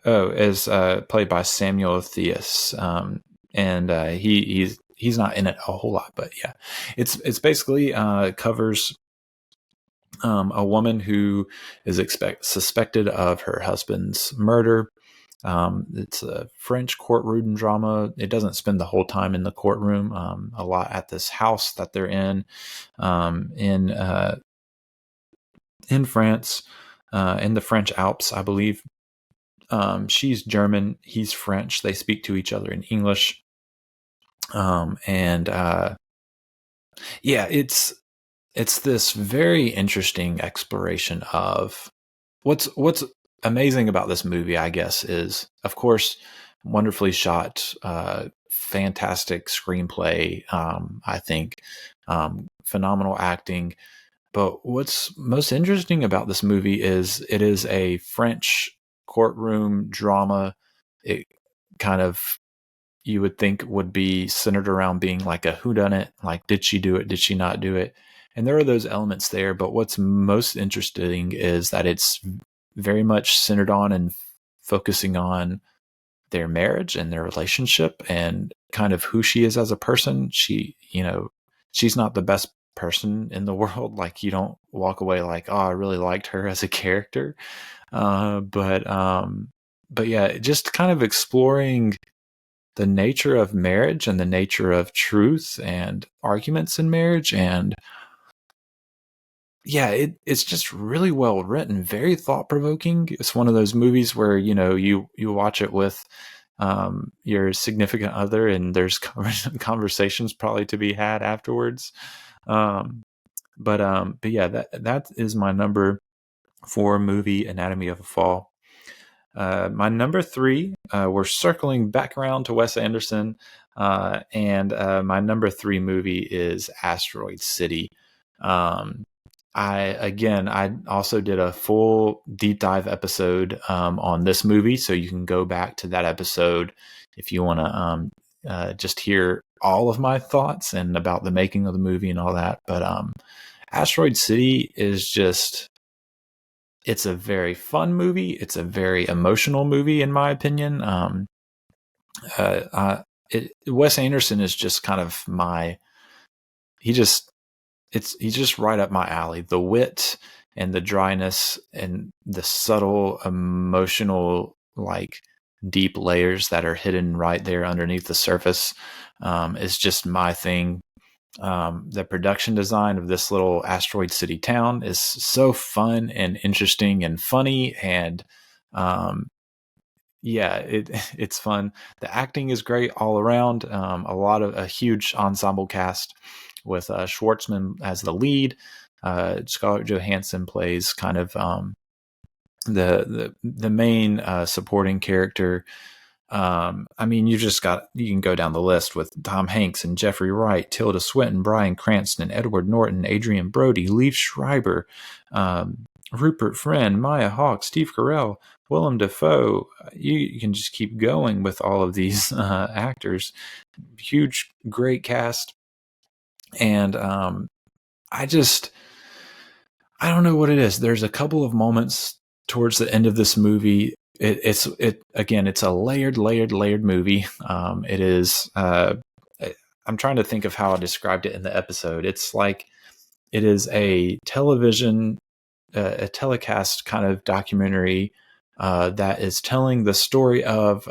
Is played by Samuel Theus, and he's not in it a whole lot, but yeah, it's basically covers a woman who is suspected of her husband's murder. It's a French courtroom drama. It doesn't spend the whole time in the courtroom. A lot at this house that they're in France, in the French Alps, I believe. She's German. He's French. They speak to each other in English. It's this very interesting exploration of what's amazing about this movie, I guess, is, of course, wonderfully shot, fantastic screenplay, I think, phenomenal acting. But what's most interesting about this movie is it is a French courtroom drama. It kind of, you would think, would be centered around being like a whodunit, like did she do it, did she not do it? And there are those elements there, but what's most interesting is that it's very much centered on and focusing on their marriage and their relationship and kind of who she is as a person. She's not the best person in the world. Like, you don't walk away like, oh, I really liked her as a character. But yeah, just kind of exploring the nature of marriage and the nature of truth and arguments in marriage. And yeah, it's just really well written, very thought provoking. It's one of those movies where, you watch it with your significant other, and there's conversations probably to be had afterwards. But yeah, that is my number 4 movie, Anatomy of a Fall. My number 3, we're circling back around to Wes Anderson, and my number 3 movie is Asteroid City. I also did a full deep dive episode on this movie, so you can go back to that episode if you want to just hear all of my thoughts and about the making of the movie and all that. But Asteroid City is just, it's a very fun movie. It's a very emotional movie, in my opinion. Wes Anderson is just kind of he just, he's just right up my alley. The wit and the dryness and the subtle emotional, like, deep layers that are hidden right there underneath the surface is just my thing. The production design of this little asteroid city town is so fun and interesting and funny, and yeah, it's fun. The acting is great all around. A huge ensemble cast with Schwartzman as the lead. Scarlett Johansson plays kind of the main supporting character. I mean, you can go down the list with Tom Hanks and Jeffrey Wright, Tilda Swinton, Bryan Cranston, Edward Norton, Adrian Brody, Liev Schreiber, Rupert Friend, Maya Hawke, Steve Carell, Willem Dafoe. You can just keep going with all of these actors. Huge, great cast. And I don't know what it is. There's a couple of moments towards the end of this movie. It's a layered movie. It is. I'm trying to think of how I described it in the episode. It's like it is a telecast kind of documentary that is telling the story of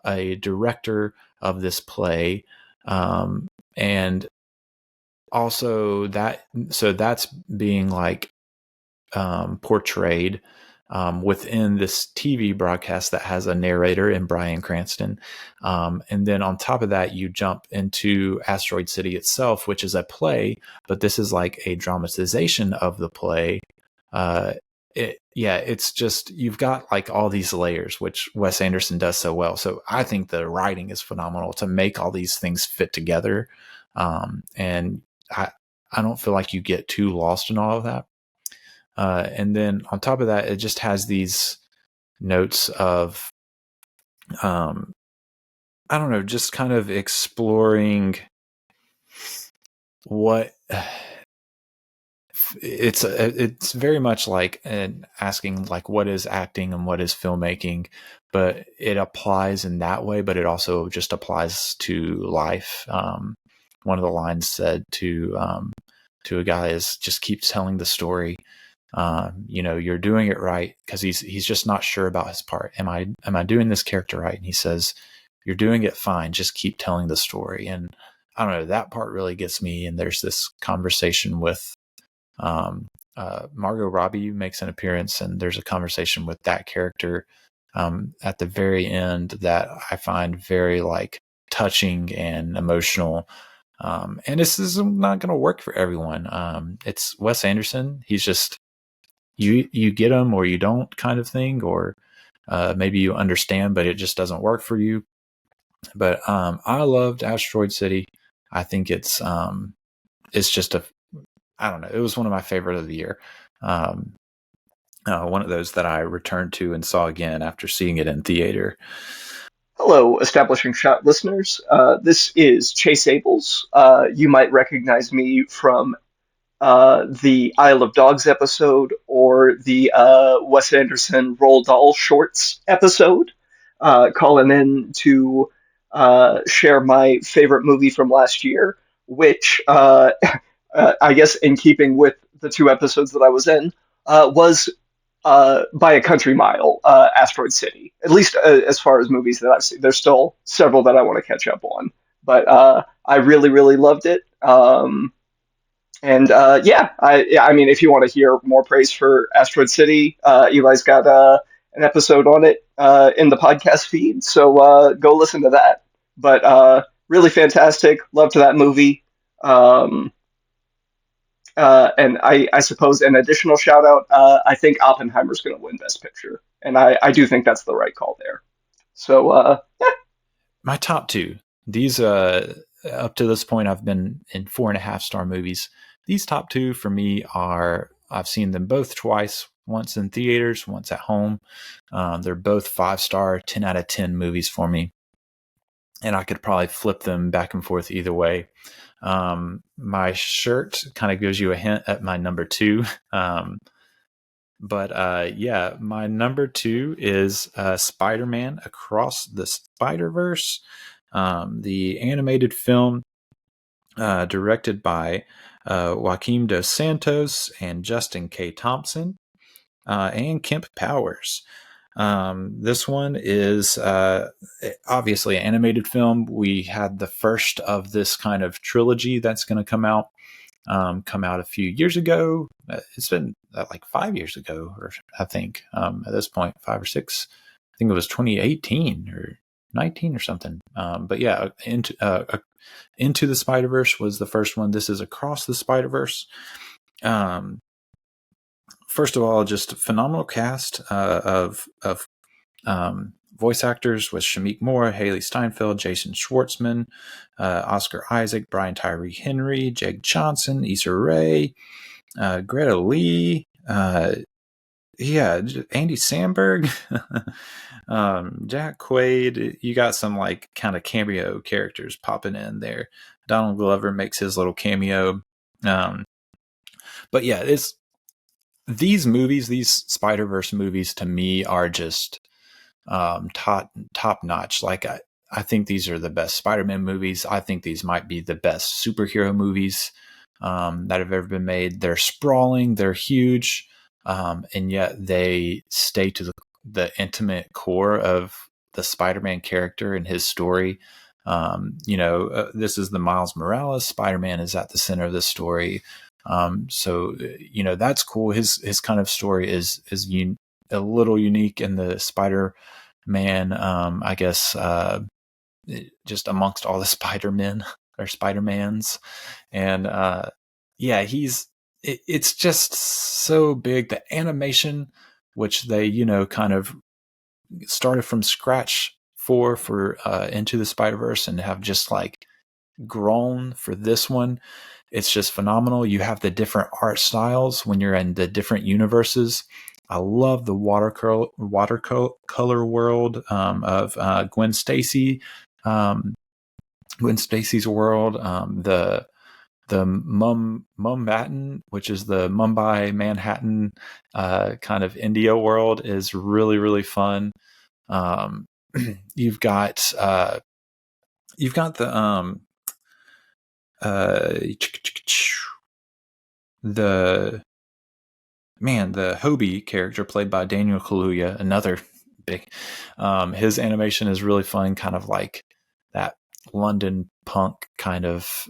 a director of this play, and also that's being like portrayed within this TV broadcast that has a narrator in Bryan Cranston. And then on top of that, you jump into Asteroid City itself, which is a play, but this is like a dramatization of the play. It's just, you've got like all these layers, which Wes Anderson does so well. So I think the writing is phenomenal to make all these things fit together. And I don't feel like you get too lost in all of that. And then on top of that, it just has these notes of, I don't know, just kind of exploring what it's very much like asking like what is acting and what is filmmaking, but it applies in that way, but it also just applies to life. One of the lines said to a guy is just keep telling the story. You're doing it right, because he's just not sure about his part. Am I doing this character right? And he says, you're doing it fine. Just keep telling the story. And I don't know, that part really gets me. And there's this conversation with Margot Robbie makes an appearance, and there's a conversation with that character at the very end that I find very like touching and emotional. And this is not going to work for everyone. It's Wes Anderson. He's just, you get him or you don't, kind of thing, or maybe you understand, but it just doesn't work for you. But I loved Asteroid City. I think it's just I don't know. It was one of my favorite of the year. One of those that I returned to and saw again after seeing it in theater. Hello, Establishing Shot listeners. This is Chase Ables. You might recognize me from the Isle of Dogs episode or the Wes Anderson Roald Dahl shorts episode, calling in to share my favorite movie from last year, which I guess in keeping with the two episodes that I was in, was by a country mile, Asteroid City. At least as far as movies that I've seen. There's still several that I want to catch up on, but I really, really loved it. I mean, if you want to hear more praise for Asteroid City, Eli's got an episode on it in the podcast feed, so go listen to that. But really fantastic. Loved that movie. And I suppose an additional shout out, I think Oppenheimer's going to win Best Picture. And I do think that's the right call there. So, My top two, these, up to this point, I've been in 4.5-star movies. These top two for me are I've seen them both twice, once in theaters, once at home. They're both 5-star, 10 out of 10 movies for me. And I could probably flip them back and forth either way. My shirt kind of gives you a hint at my number 2. Yeah, my number 2 is Spider-Man Across the Spider-Verse, the animated film directed by Joaquim Dos Santos and Justin K. Thompson and Kemp Powers. This one is obviously an animated film. We had the first of this kind of trilogy that's going to come out a few years ago. It's been like 5 years ago, or I think at this point, 5 or 6. I think it was 2018 or 19 or something. But yeah, Into the Spider-Verse was the first one. This is Across the Spider-Verse. First of all, just a phenomenal cast of voice actors with Shamik Moore, Haley Steinfeld, Jason Schwartzman, Oscar Isaac, Brian Tyree Henry, Jake Johnson, Issa Rae, Greta Lee, Andy Samberg, Jack Quaid. You got some like kind of cameo characters popping in there. Donald Glover makes his little cameo. But yeah, these movies, these Spider-Verse movies, to me are just top notch. Like I think these are the best Spider-Man movies. I think these might be the best superhero movies that have ever been made. They're sprawling, they're huge, and yet they stay to the intimate core of the Spider-Man character and his story. This is the Miles Morales Spider-Man is at the center of this story. So that's cool. His kind of story is a little unique in the Spider-Man, I guess, just amongst all the Spider-Men or Spider-Mans. And it's just so big. The animation, which they, kind of started from scratch for Into the Spider-Verse and have just like grown for this one. It's just phenomenal. You have the different art styles when you're in the different universes. I love the watercolor world of Gwen Stacy, Gwen Stacy's world. The Mumbattan, which is the Mumbai Manhattan kind of India world, is really really fun. You've got the the Hobie character played by Daniel Kaluuya, another big. His animation is really fun, kind of like that London punk kind of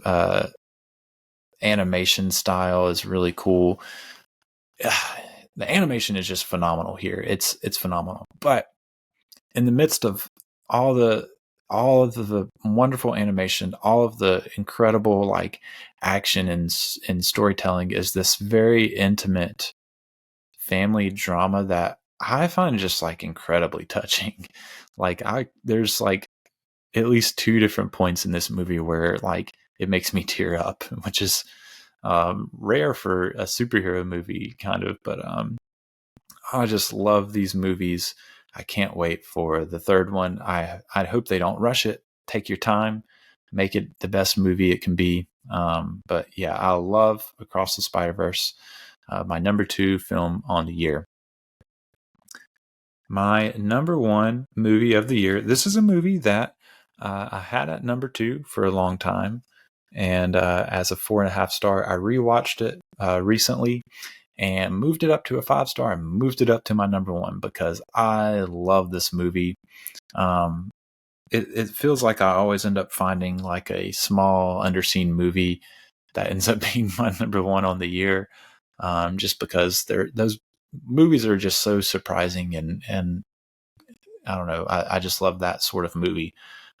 animation style is really cool. The animation is just phenomenal here. It's phenomenal. But in the midst of all of the wonderful animation, all of the incredible like action and storytelling, is this very intimate family drama that I find just like incredibly touching. There's like at least 2 different points in this movie where like it makes me tear up, which is rare for a superhero movie kind of, but I just love these movies. I can't wait for the third one. I hope they don't rush it. Take your time, make it the best movie it can be. But yeah, I love Across the Spider-Verse, my number 2 film on the year. My number 1 movie of the year. This is a movie that I had at number 2 for a long time. And as a 4.5 star, I rewatched it recently and moved it up to a 5 star and moved it up to my number 1 because I love this movie. It feels like I always end up finding like a small underseen movie that ends up being my number 1 on the year, just because those movies are just so surprising and I don't know. I just love that sort of movie.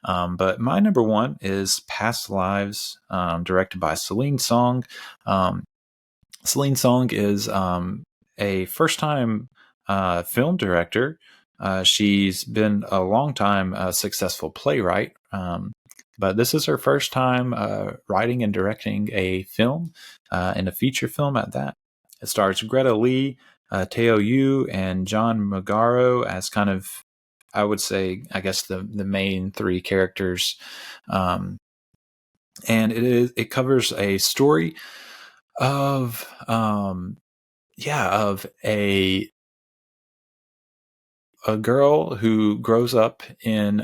But my number 1 is Past Lives, directed by Celine Song. Celine Song is a first-time film director. She's been a long-time successful playwright, but this is her first time writing and directing a film, and a feature film at that. It stars Greta Lee, Teo Yu, and John Magaro as kind of, I would say, I guess the main three characters. And it covers a story of of a girl who grows up in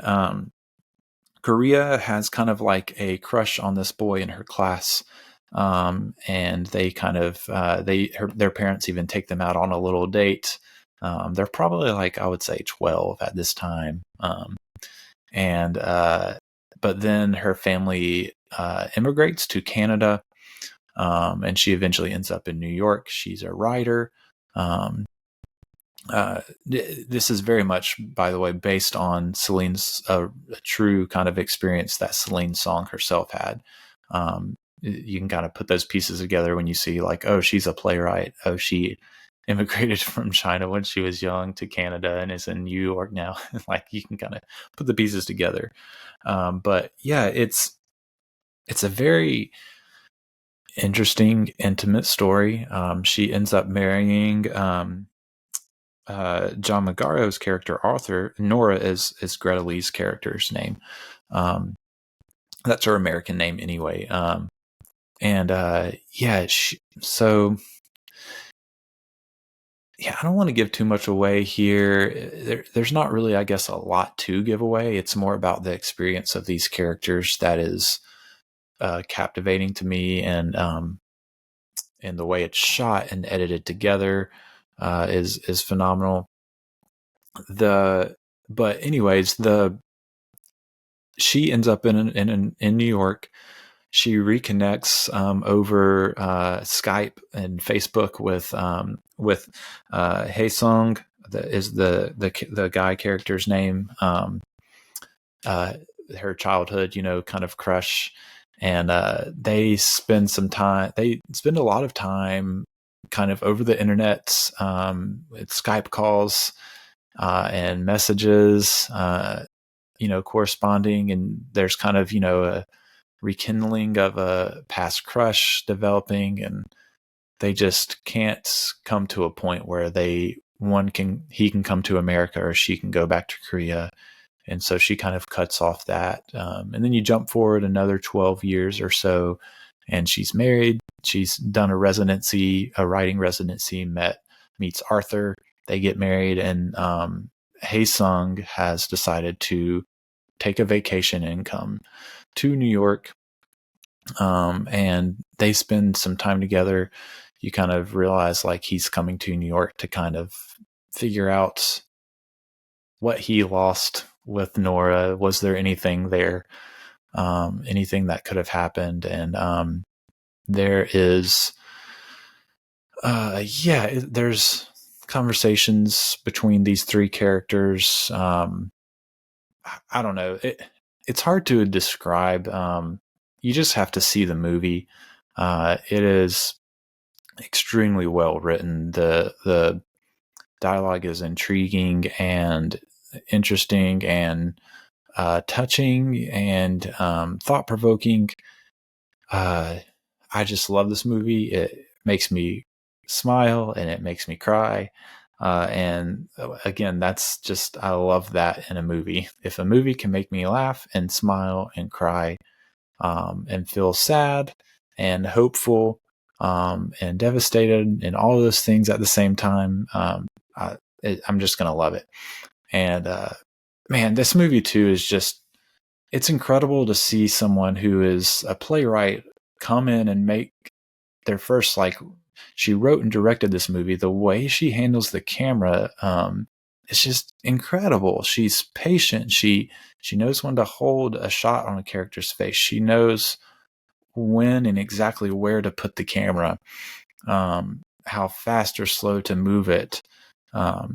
Korea, has kind of like a crush on this boy in her class. And they kind of their parents even take them out on a little date. They're probably like, I would say 12 at this time. And but then her family immigrates to Canada, and she eventually ends up in New York. She's a writer. This is very much, by the way, based on Celine's a true kind of experience that Celine Song herself had. You can kind of put those pieces together when you see like, oh, she's a playwright. Oh, she immigrated from China when she was young to Canada and is in New York now. Like, you can kind of put the pieces together. But yeah, it's a very interesting, intimate story. She ends up marrying John Magaro's character, Arthur. Nora is Greta Lee's character's name. That's her American name anyway. So yeah, I don't want to give too much away here. There's not really, I guess, a lot to give away. It's more about the experience of these characters that is captivating to me, and the way it's shot and edited together is phenomenal. But anyways, she ends up in New York. She reconnects over Skype and Facebook with Haesung, that is the guy character's name. Her childhood, kind of crush, and they spend a lot of time kind of over the internet, with Skype calls and messages, corresponding, and there's kind of, a rekindling of a past crush developing, and they just can't come to a point where he can come to America or she can go back to Korea. And so she kind of cuts off that. And then you jump forward another 12 years or so, and she's married. She's done a writing residency, meets Arthur. They get married, and Haesung has decided to take a vacation and come to New York. And they spend some time together. You kind of realize like he's coming to New York to kind of figure out what he lost with Nora. Was there anything there? Anything that could have happened? And there is, there's conversations between these three characters. I don't know. It's hard to describe. You just have to see the movie. It is extremely well written. The dialogue is intriguing and interesting and touching and thought provoking. I just love this movie. It makes me smile and it makes me cry. And again, I love that in a movie. If a movie can make me laugh and smile and cry, and feel sad and hopeful, and devastated and all of those things at the same time, I'm just going to love it. And man, this movie too is just, it's incredible to see someone who is a playwright come in and make their first, like, she wrote and directed this movie. The way she handles the camera, it's just incredible. She's patient. She knows when to hold a shot on a character's face. She knows when and exactly where to put the camera, how fast or slow to move it. I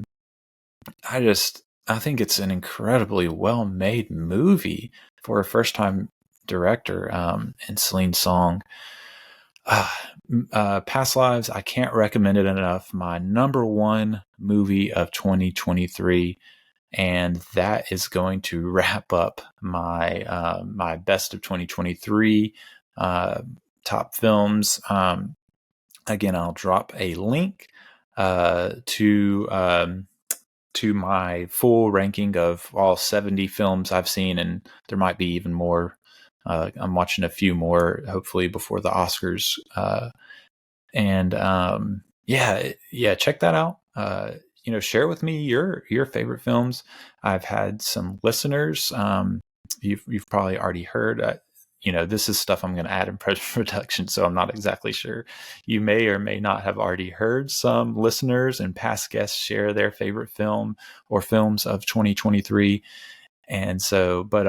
think it's an incredibly well-made movie for a first-time director, and Celine Song. Past Lives, I can't recommend it enough. My number one movie of 2023, and that is going to wrap up my best of 2023 top films. Again, I'll drop a link to my full ranking of all 70 films I've seen, and there might be even more. I'm watching a few more, hopefully before the Oscars. Yeah, check that out. Share with me your favorite films. I've had some listeners. You've probably already heard. This is stuff I'm going to add in post-production, so I'm not exactly sure. You may or may not have already heard some listeners and past guests share their favorite film or films of 2023. And so, but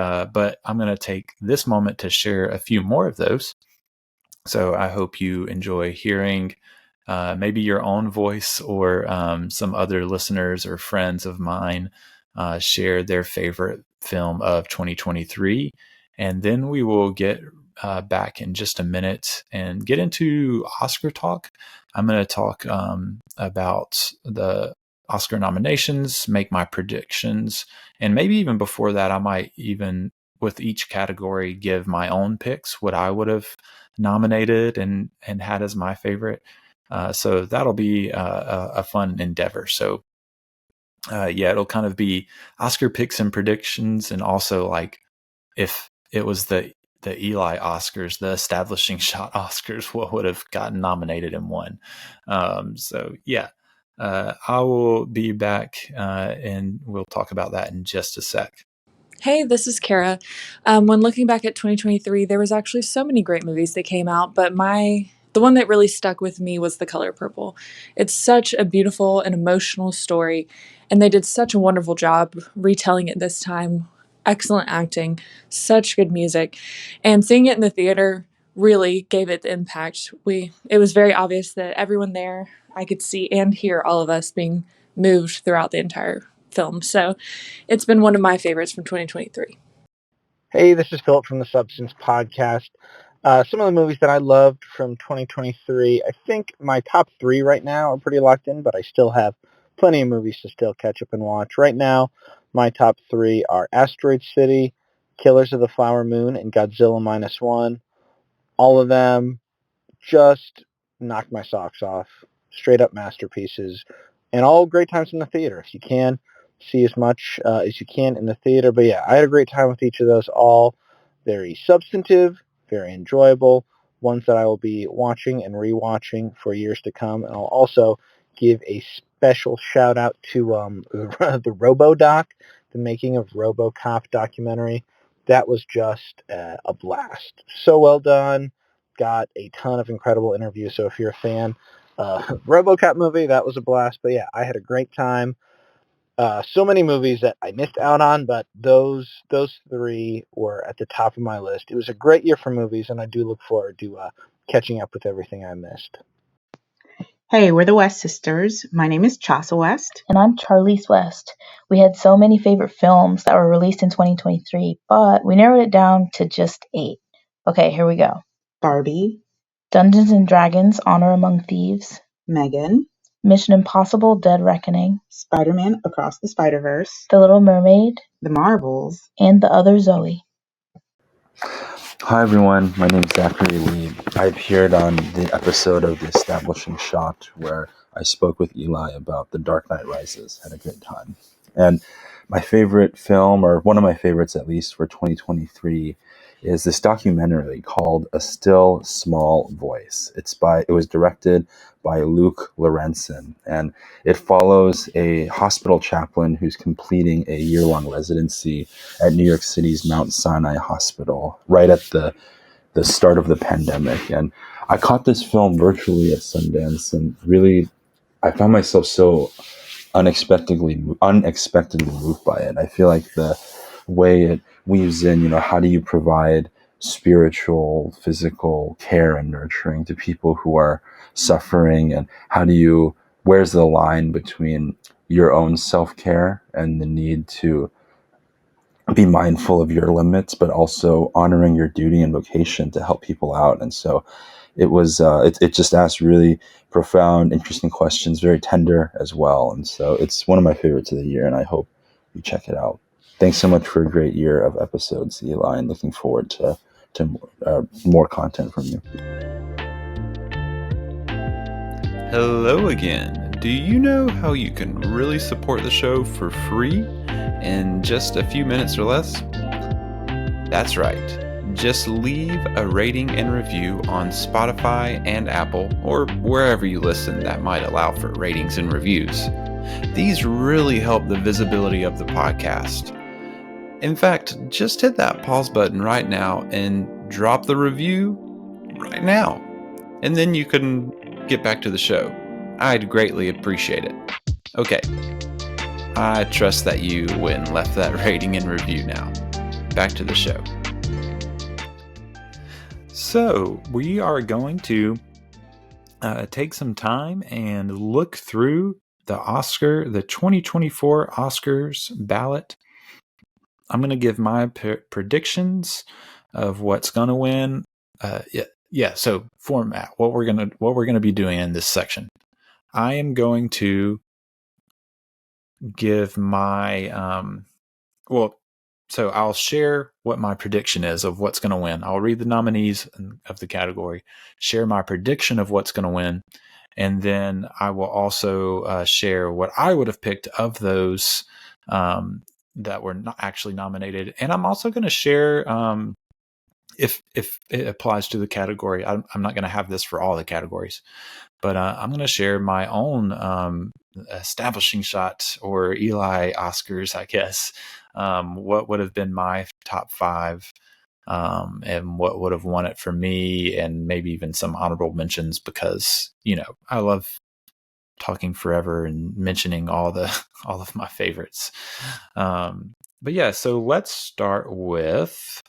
I'm going to take this moment to share a few more of those. So I hope you enjoy hearing maybe your own voice or some other listeners or friends of mine share their favorite film of 2023. And then we will get back in just a minute and get into Oscar talk. I'm going to talk about the Oscar nominations, make my predictions, and maybe even before that, I might even, with each category, give my own picks, what I would have nominated and had as my favorite. So that'll be a fun endeavor. So it'll kind of be Oscar picks and predictions, and also like if it was the Eli Oscars, the Establishing Shot Oscars, what would have gotten nominated and won. I will be back and we'll talk about that in just a sec. Hey, this is Kara. When looking back at 2023, there was actually so many great movies that came out, but the one that really stuck with me was The Color Purple. It's such a beautiful and emotional story, and they did such a wonderful job retelling it this time. Excellent acting, such good music, and seeing it in the theater really gave it the impact. It was very obvious that everyone there, I could see and hear all of us being moved throughout the entire film. So it's been one of my favorites from 2023. Hey, this is Philip from the Substance Podcast. Some of the movies that I loved from 2023, I think my top 3 right now are pretty locked in, but I still have plenty of movies to still catch up and watch. Right now, my top 3 are Asteroid City, Killers of the Flower Moon, and Godzilla Minus One. All of them just knocked my socks off. Straight up masterpieces. And all great times in the theater. If you can, see as much as you can in the theater. But yeah, I had a great time with each of those. All very substantive, very enjoyable. Ones that I will be watching and rewatching for years to come. And I'll also give a special shout out to the RoboDoc, the Making of RoboCop documentary. That was just a blast. So well done. Got a ton of incredible interviews. So if you're a fan, RoboCop movie, that was a blast. But yeah, I had a great time. So many movies that I missed out on, but those 3 were at the top of my list. It was a great year for movies, and I do look forward to catching up with everything I missed. Hey, we're the West Sisters. My name is Chasa West. And I'm Charlize West. We had so many favorite films that were released in 2023, but we narrowed it down to just 8. Okay, here we go. Barbie. Dungeons and Dragons: Honor Among Thieves. Megan. Mission Impossible: Dead Reckoning. Spider-Man Across the Spider-Verse. The Little Mermaid. The Marvels. And The Other Zoe. Hi everyone, my name is Zachary Lee. I appeared on the episode of The Establishing Shot where I spoke with Eli about The Dark Knight Rises. Had a great time. And my favorite film, or one of my favorites at least for 2023, is this documentary called A Still Small Voice. It was directed by Luke Lorenzen, and it follows a hospital chaplain who's completing a year-long residency at New York City's Mount Sinai Hospital right at the start of the pandemic. And I caught this film virtually at Sundance, and really I found myself so unexpectedly moved by it. I feel like the way it weaves in, how do you provide spiritual, physical care and nurturing to people who are suffering, and where's the line between your own self-care and the need to be mindful of your limits, but also honoring your duty and vocation to help people out. And so it was, it just asked really profound, interesting questions, very tender as well. And so it's one of my favorites of the year, and I hope you check it out. Thanks so much for a great year of episodes, Eli, and looking forward to more content from you. Hello again. Do you know how you can really support the show for free in just a few minutes or less? That's right. Just leave a rating and review on Spotify and Apple, or wherever you listen that might allow for ratings and reviews. These really help the visibility of the podcast. In fact, just hit that pause button right now and drop the review right now. And then you can get back to the show. I'd greatly appreciate it. Okay. I trust that you went and left that rating and review now. Back to the show. So, we are going to take some time and look through the 2024 Oscars ballot. I'm going to give my predictions of what's going to win. So format, what we're going to be doing in this section. I am going to give my so I'll share what my prediction is of what's going to win. I'll read the nominees of the category, share my prediction of what's going to win, and then I will also share what I would have picked of those that were not actually nominated. And I'm also going to share if it applies to the category. I'm not going to have this for all the categories, but I'm going to share my own establishing shot or Eli Oscars, I guess. What would have been my top 5 and what would have won it for me, and maybe even some honorable mentions, because, I love talking forever and mentioning all of my favorites. But yeah, so let's start with,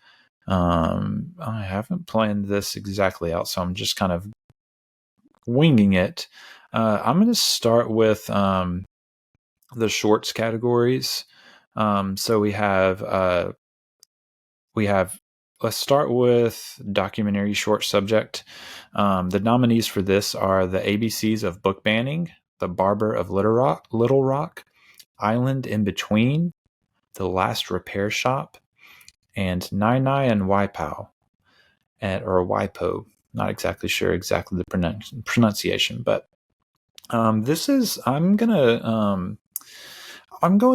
I haven't planned this exactly out, so I'm just kind of winging it. I'm going to start with the shorts categories. So we have let's start with documentary short subject. The nominees for this are The ABCs of Book Banning, The Barber of Little Rock, Island in Between, The Last Repair Shop, and Nai Nai and Waipo, or Waipo. Not exactly sure exactly the pronunciation, but this is I'm going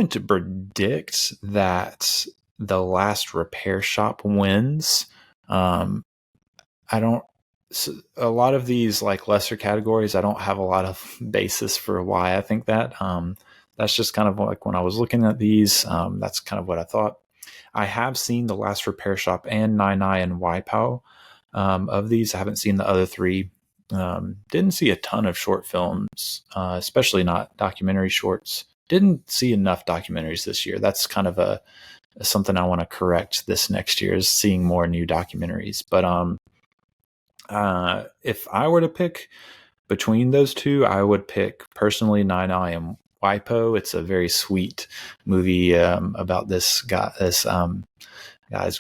to predict that The Last Repair Shop wins. I don't. A lot of these like lesser categories, I don't have a lot of basis for why I think that. That's just kind of like when I was looking at these. That's kind of what I thought. I have seen The Last Repair Shop and Nai Nai and Waipo. Of these, I haven't seen the other 3. Didn't see a ton of short films, especially not documentary shorts. Didn't see enough documentaries this year. That's kind of something I want to correct this next year, is seeing more new documentaries. But if I were to pick between those 2, I would pick personally Nai Nai and Waipo. It's a very sweet movie about this guy's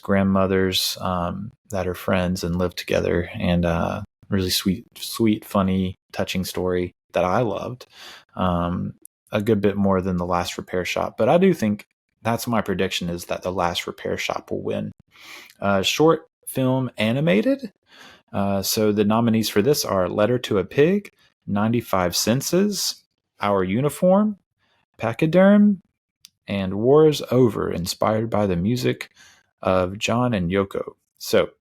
grandmothers that are friends and live together, and really sweet, funny, touching story that I loved a good bit more than The Last Repair Shop. But I do think that's my prediction, is that The Last Repair Shop will win. Short film animated. So the nominees for this are Letter to a Pig, 95 Senses, Our Uniform, Pachyderm, and War is Over, inspired by the music of John and Yoko. So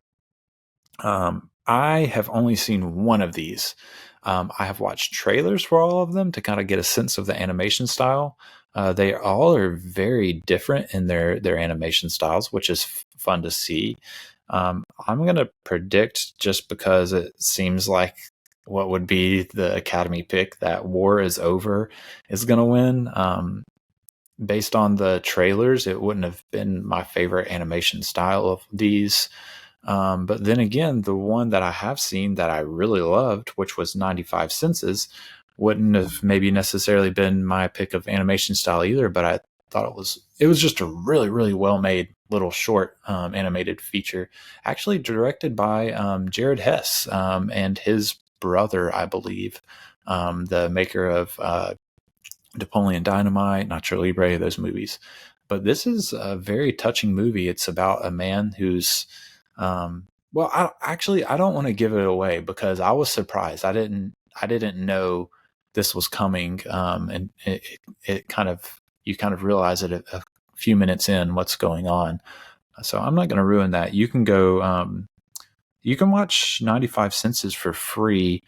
I have only seen one of these. I have watched trailers for all of them to kind of get a sense of the animation style. They all are very different in their animation styles, which is fun to see. I'm going to predict, just because it seems like what would be the Academy pick, that War is Over is going to win. Based on the trailers, it wouldn't have been my favorite animation style of these. But then again, the one that I have seen that I really loved, which was 95 Senses, wouldn't have maybe necessarily been my pick of animation style either, but I thought it was just a really, really well-made little short animated feature, actually directed by Jared Hess and his brother, I believe, the maker of Napoleon Dynamite, Nacho Libre, those movies. But this is a very touching movie. It's about a man who's I don't want to give it away, because I was surprised. I didn't know this was coming, and it kind of, you kind of realize it a few minutes in what's going on. So I'm not going to ruin that. You can go, you can watch 95 Senses for free.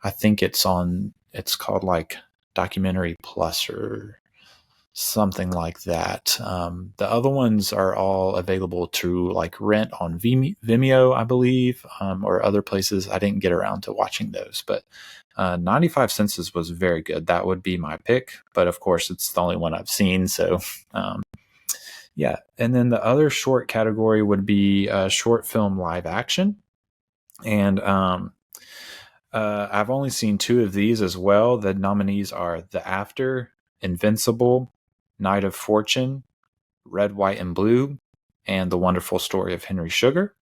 I think it's called like Documentary Plus or something like that. The other ones are all available to like rent on Vimeo, I believe, or other places. I didn't get around to watching those, but 95 Senses was very good. That would be my pick, but of course it's the only one I've seen. So, yeah. And then the other short category would be short film live action. And I've only seen 2 of these as well. The nominees are The After, Invincible, Night of Fortune, Red, White, and Blue, and The Wonderful Story of Henry Sugar.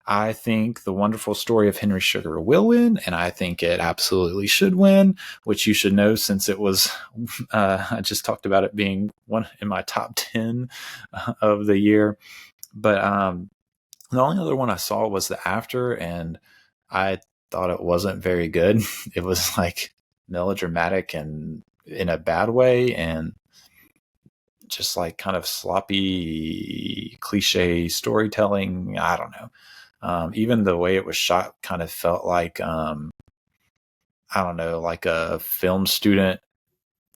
I think The Wonderful Story of Henry Sugar will win, and I think it absolutely should win, which you should know since it was, I just talked about it being one in my top 10 of the year. But the only other one I saw was The After, and I thought it wasn't very good. It was like melodramatic and in a bad way, and just like kind of sloppy cliche storytelling. I don't know. Even the way it was shot kind of felt like, I don't know, like a film student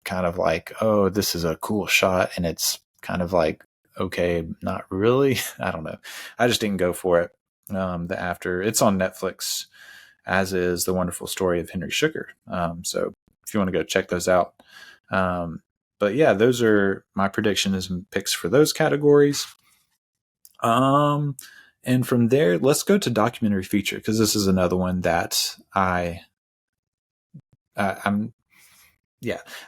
kind of like, oh, this is a cool shot. And it's kind of like, okay, not really. I don't know. I just didn't go for it. The After, it's on Netflix, as is The Wonderful Story of Henry Sugar. So if you want to go check those out. But yeah, those are my predictions and picks for those categories. And from there, let's go to documentary feature, because this is another one that I'm going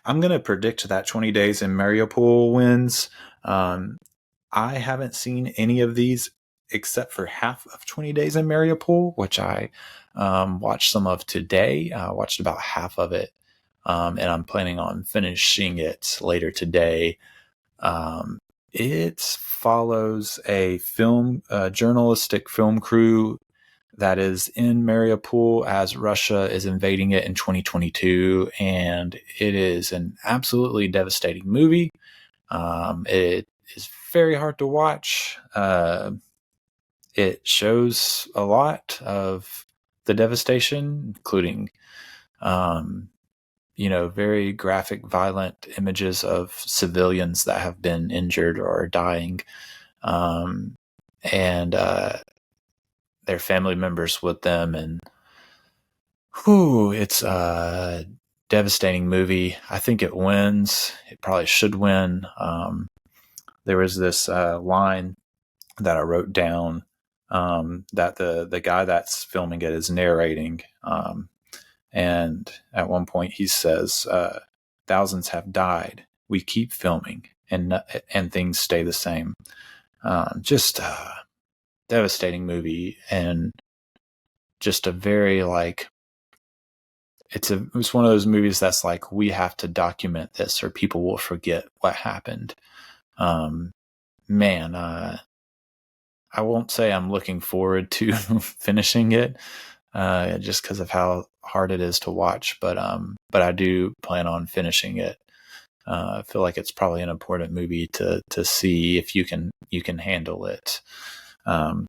to predict that 20 Days in Mariupol wins. I haven't seen any of these except for half of 20 Days in Mariupol, which I watched some of today. I watched about half of it, and I'm planning on finishing it later today. It follows a journalistic film crew that is in Mariupol as Russia is invading it in 2022, and it is an absolutely devastating movie. It is very hard to watch. It shows a lot of the devastation, including, very graphic, violent images of civilians that have been injured or are dying, and their family members with them. And it's a devastating movie. I think it wins. It probably should win. There was this line that I wrote down, that the guy that's filming it is narrating. And at one point he says, thousands have died. We keep filming, and things stay the same. Just a devastating movie, and just a very it's one of those movies that's like, we have to document this or people will forget what happened. Man, I won't say I'm looking forward to finishing it, just because of how hard it is to watch. But I do plan on finishing it. I feel like it's probably an important movie to see if you can handle it. But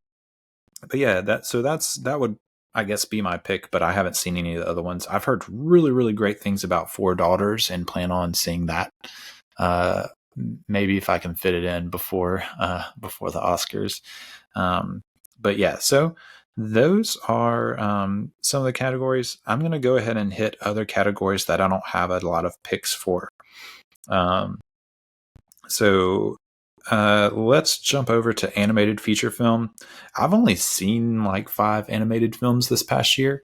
yeah, that would, I guess, be my pick. But I haven't seen any of the other ones. I've heard really, really great things about Four Daughters, and plan on seeing that. Maybe if I can fit it in before the Oscars. But yeah, so those are some of the categories. I'm going to go ahead and hit other categories that I don't have a lot of picks for. So let's jump over to animated feature film. I've only seen like 5 animated films this past year.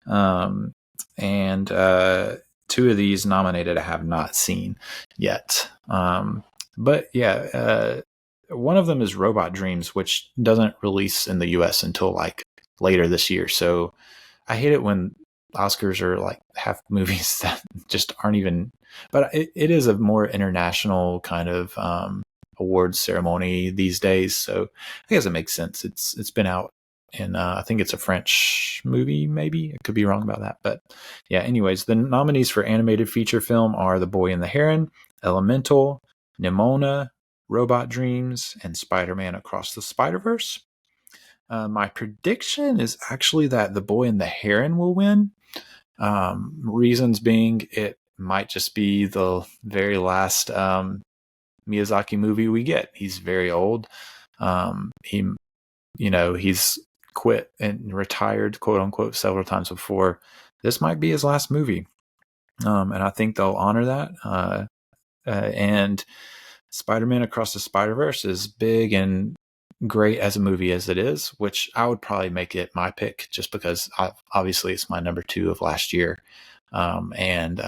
And 2 of these nominated I have not seen yet. But yeah, one of them is Robot Dreams, which doesn't release in the US until like later this year. So I hate it when Oscars are like have movies that just aren't even, but it is a more international kind of awards ceremony these days. So I guess it makes sense. It's been out in, I think it's a French movie, maybe. I could be wrong about that. But yeah, anyways, the nominees for animated feature film are The Boy and the Heron, Elemental, Nimona, Robot Dreams, and Spider-Man Across the Spider-Verse. My prediction is actually that The Boy and the Heron will win. Reasons being, it might just be the very last Miyazaki movie we get. He's very old. He's quit and retired, quote unquote, several times before. This might be his last movie. And I think they'll honor that. And Spider-Man Across the Spider-Verse is big and great as a movie as it is, which I would probably make it my pick just because obviously it's my number 2 of last year. And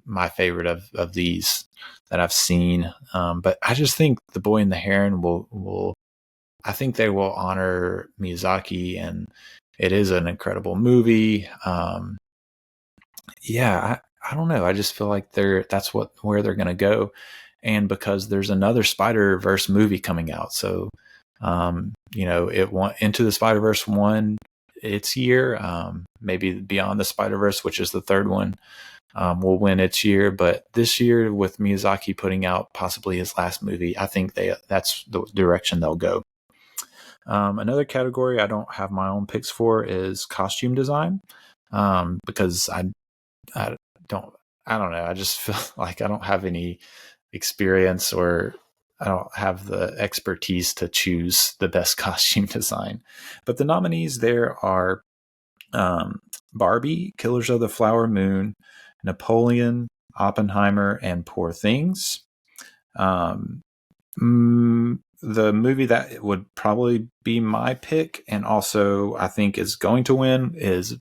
my favorite of these that I've seen. But I just think The Boy and the Heron will I think they will honor Miyazaki, and it is an incredible movie. I don't know. I just feel like that's where they're going to go. And because there's another Spider-Verse movie coming out. So, Into the Spider-Verse won its year. Maybe Beyond the Spider-Verse, which is the third one, will win its year. But this year, with Miyazaki putting out possibly his last movie, I think that's the direction they'll go. Another category I don't have my own picks for is costume design, because I don't know. I just feel like I don't have any experience, or I don't have the expertise to choose the best costume design. But the nominees there are Barbie, Killers of the Flower Moon, Napoleon, Oppenheimer, and Poor Things. The movie that would probably be my pick, and also I think is going to win, is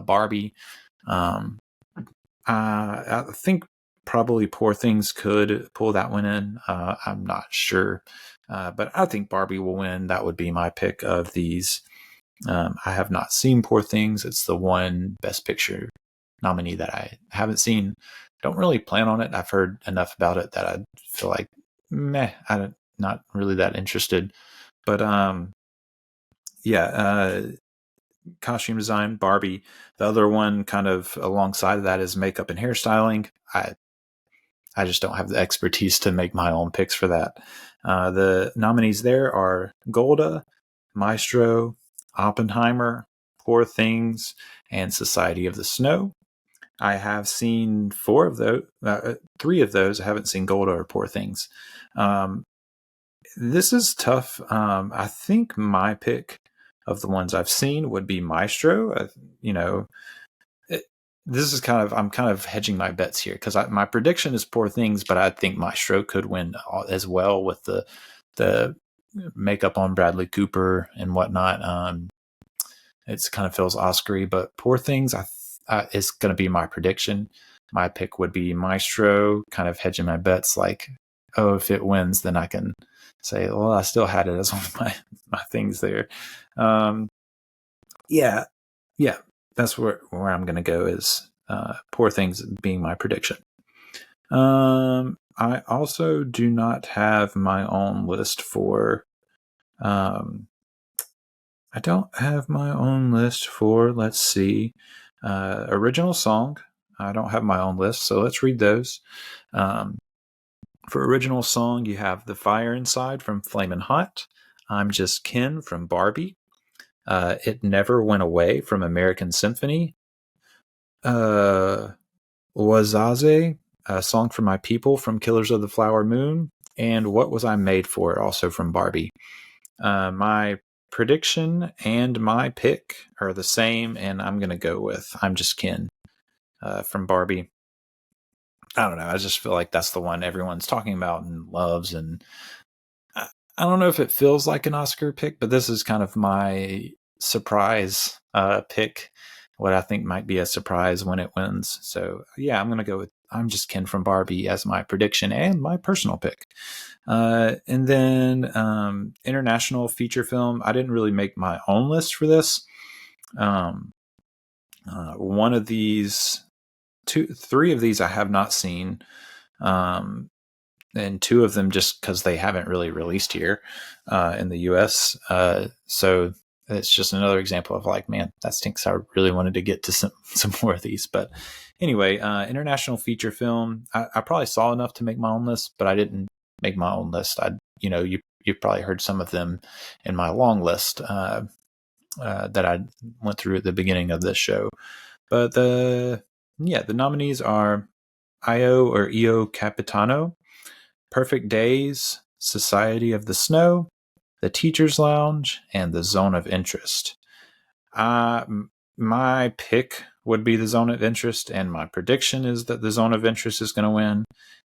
Barbie. I think probably Poor Things could pull that one in. I'm not sure. But I think Barbie will win. That would be my pick of these. I have not seen Poor Things. It's the one Best Picture nominee that I haven't seen. Don't really plan on it. I've heard enough about it that I feel like, I'm not really that interested. But costume design, Barbie. The other one kind of alongside of that is makeup and hairstyling. I just don't have the expertise to make my own picks for that. The nominees there are Golda, Maestro, Oppenheimer, Poor Things, and Society of the Snow. I have seen 4 of those, 3 of those. I haven't seen Golda or Poor Things. This is tough. I think my pick of the ones I've seen would be Maestro. This is I'm kind of hedging my bets here, because my prediction is Poor Things, but I think Maestro could win as well with the makeup on Bradley Cooper and whatnot. It's kind of feels Oscar-y, but Poor Things is going to be my prediction. My pick would be Maestro, kind of hedging my bets, like, oh, if it wins, then I can say, well, I still had it as one of my things there. Yeah, that's where I'm going to go, is Poor Things being my prediction. I also do not have my own list for. I don't have my own list for. Let's see, original song. I don't have my own list, so let's read those. For original song, you have "The Fire Inside" from Flamin' Hot, "I'm Just Ken" from Barbie, "It Never Went Away" from American Symphony, Wazaze, a Song for My People from Killers of the Flower Moon, and What Was I Made For, also from Barbie. My prediction and my pick are the same, and I'm going to go with "I'm Just Ken" from Barbie. I don't know. I just feel like that's the one everyone's talking about and loves, and I don't know if it feels like an Oscar pick, but this is kind of my surprise pick. What I think might be a surprise when it wins. So yeah, I'm going to go with "I'm Just Ken" from Barbie as my prediction and my personal pick. And then international feature film. I didn't really make my own list for this. One of these, 3 of these I have not seen. And 2 of them just because they haven't really released here in the US. So it's just another example of like, man, that stinks. I really wanted to get to some more of these. But anyway, international feature film. I probably saw enough to make my own list, but I didn't make my own list. You've probably heard some of them in my long list that I went through at the beginning of this show. But the nominees are Io or Io Capitano, Perfect Days, Society of the Snow, The Teacher's Lounge, and The Zone of Interest. My pick would be The Zone of Interest, and my prediction is that The Zone of Interest is going to win.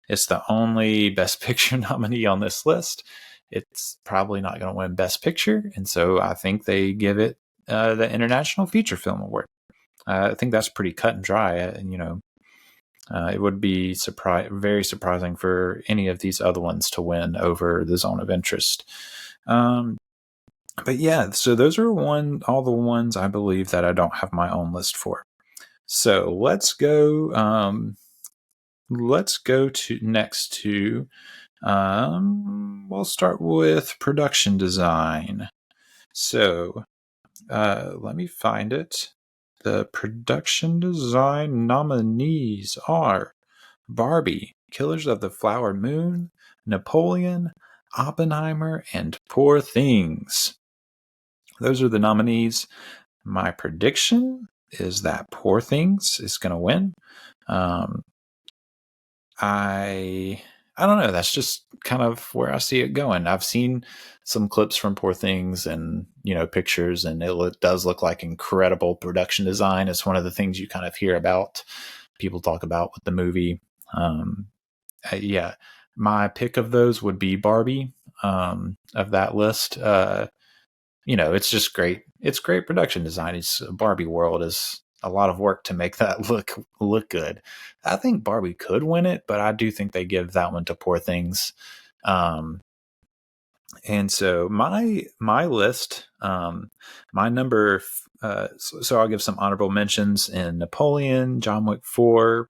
It's the only Best Picture nominee on this list. It's probably not going to win Best Picture, and so I think they give it the International Feature Film Award. I think that's pretty cut and dry, and it would be very surprising for any of these other ones to win over The Zone of Interest. But yeah, so those are all the ones I believe that I don't have my own list for. So let's go to next to we'll start with production design. So let me find it. The production design nominees are Barbie, Killers of the Flower Moon, Napoleon, Oppenheimer, and Poor Things. Those are the nominees. My prediction is that Poor Things is going to win. I don't know. That's just kind of where I see it going. I've seen some clips from Poor Things and pictures, and it does look like incredible production design. It's one of the things you kind of hear about, people talk about with the movie. Yeah, my pick of those would be Barbie. Of that list, it's just great. It's great production design. It's Barbie world is a lot of work to make that look good. I think Barbie could win it, but I do think they give that one to Poor Things. And so my list, my number, so I'll give some honorable mentions in Napoleon, John Wick 4,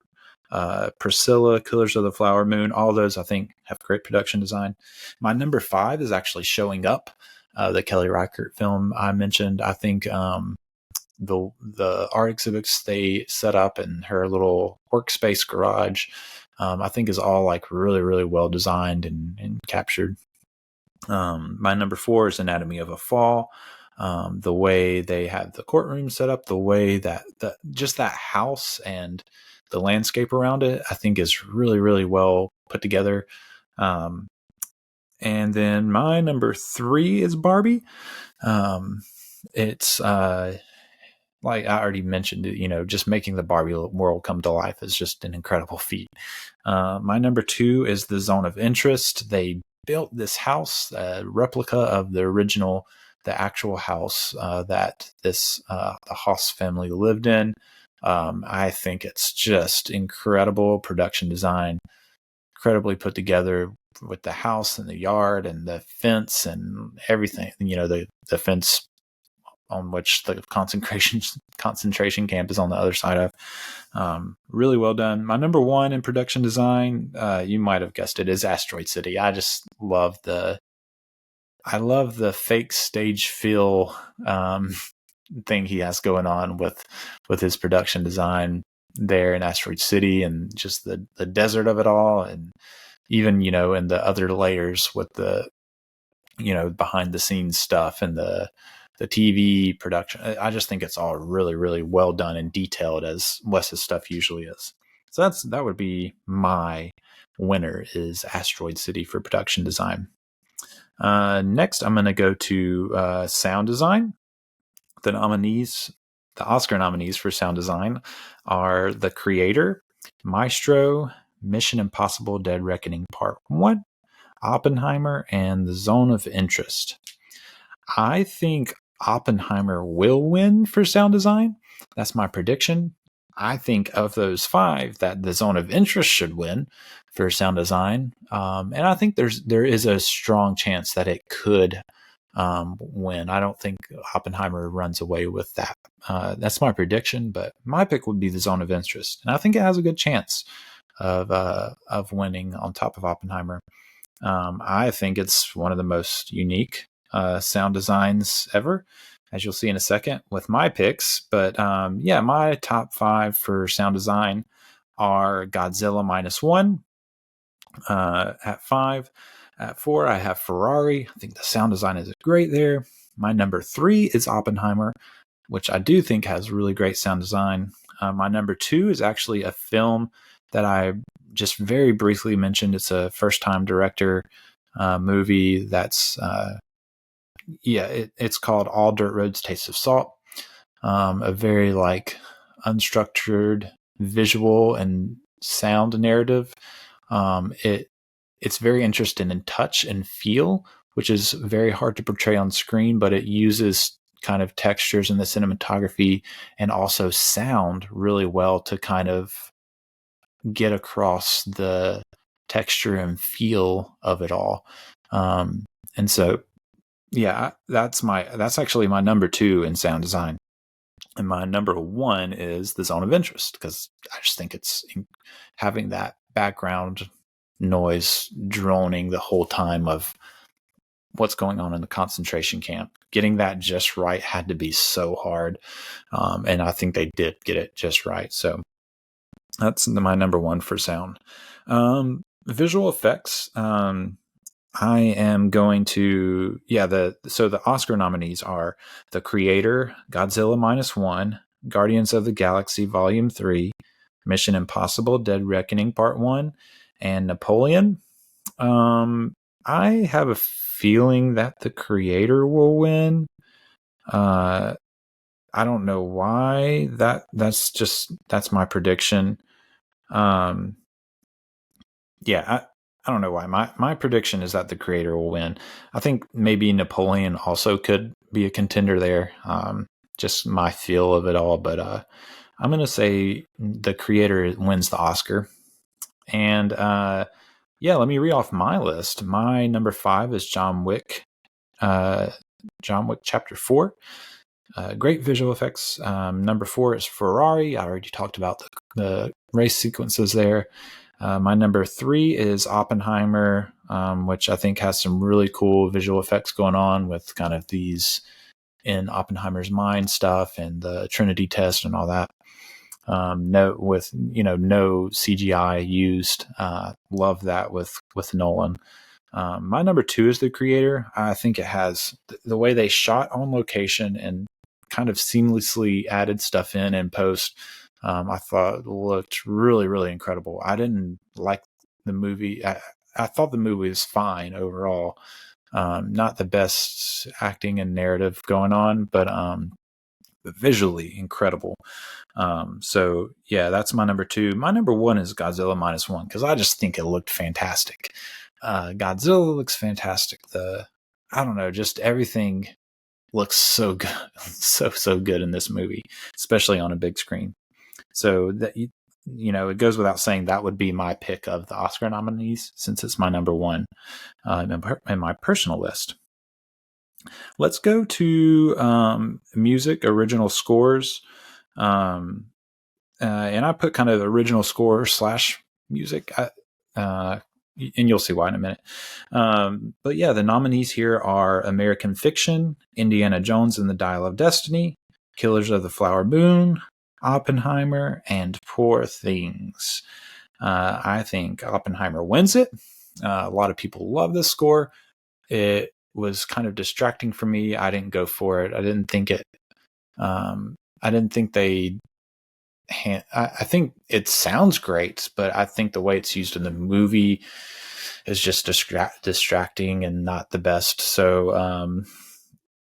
Priscilla, Killers of the Flower Moon. All those I think have great production design. My number 5 is actually Showing Up, the Kelly Reichardt film I mentioned. I think the art exhibits they set up in her little workspace garage, I think is all like really, really well designed and captured. My number 4 is Anatomy of a Fall. The way they have the courtroom set up, the way that just that house and the landscape around it, I think is really, really well put together. And then my number 3 is Barbie. It's like I already mentioned, just making the Barbie world come to life is just an incredible feat. My number 2 is The Zone of Interest. They built this house, a replica of the actual house that the Haas family lived in. I think it's just incredible production design, incredibly put together with the house and the yard and the fence and everything. The fence on which the concentration camp is on the other side of. Really well done. My number 1 in production design, you might have guessed it, is Asteroid City. I just love the fake stage feel thing he has going on with his production design there in Asteroid City, and just the desert of it all, and even in the other layers with the behind the scenes stuff and the TV production. I just think it's all really, really well done and detailed, as Wes's stuff usually is. So that would be my winner, is Asteroid City for production design. Next, I'm going to go to sound design. The Oscar nominees for sound design are The Creator, Maestro, Mission Impossible: Dead Reckoning Part 1, Oppenheimer, and The Zone of Interest. I think Oppenheimer will win for sound design. That's my prediction. I think of those 5 that The Zone of Interest should win for sound design. And I think there is a strong chance that it could win. I don't think Oppenheimer runs away with that. That's my prediction, but my pick would be The Zone of Interest. And I think it has a good chance of winning on top of Oppenheimer. I think it's one of the most unique sound designs ever. as you'll see in a second with my picks. But yeah, my top 5 for sound design are Godzilla -1 at 5. At 4, I have Ferrari. I think the sound design is great there. My number 3 is Oppenheimer, which I do think has really great sound design. My number 2 is actually a film that I just very briefly mentioned. It's a first-time director movie that's it's called All Dirt Roads Taste of Salt. A very unstructured visual and sound narrative. It's very interesting in touch and feel, which is very hard to portray on screen, but it uses kind of textures in the cinematography and also sound really well to kind of get across the texture and feel of it all. And so, yeah, that's actually my number 2 in sound design. And my number 1 is The Zone of Interest, because I just think it's having that background noise droning the whole time of what's going on in the concentration camp. Getting that just right had to be so hard. And I think they did get it just right. So that's my number 1 for sound. Visual effects. I am going to, so the Oscar nominees are The Creator, Godzilla -1, Guardians of the Galaxy Volume 3, Mission Impossible Dead Reckoning Part 1, and Napoleon. I have a feeling that The Creator will win. I don't know why. That's my prediction. I don't know why. My prediction is that The Creator will win. I think maybe Napoleon also could be a contender there. Just my feel of it all, but I'm going to say The Creator wins the Oscar. And let me read off my list. My number 5 is John Wick. John Wick Chapter 4. Great visual effects. Number 4 is Ferrari. I already talked about the race sequences there. My number 3 is Oppenheimer, which I think has some really cool visual effects going on with kind of these in Oppenheimer's mind stuff and the Trinity test and all that. No CGI used. Love that with Nolan. My number 2 is The Creator. I think it has the way they shot on location and kind of seamlessly added stuff in post. I thought looked really, really incredible. I didn't like the movie. I thought the movie was fine overall. Not the best acting and narrative going on, but visually incredible. So yeah, that's my number 2. My number 1 is Godzilla -1 because I just think it looked fantastic. Godzilla looks fantastic. I don't know, just everything looks so good, so good in this movie, especially on a big screen. So that it goes without saying that would be my pick of the Oscar nominees since it's my number 1 in my personal list. Let's go to music original scores. And I put kind of original score / music, and you'll see why in a minute. But yeah, the nominees here are American Fiction, Indiana Jones and the Dial of Destiny, Killers of the Flower Moon, Oppenheimer, and Poor Things. I think Oppenheimer wins it. A lot of people love this score. It was kind of distracting for me. I didn't go for it. I didn't think they I think it sounds great, but I think the way it's used in the movie is just distracting and not the best. So,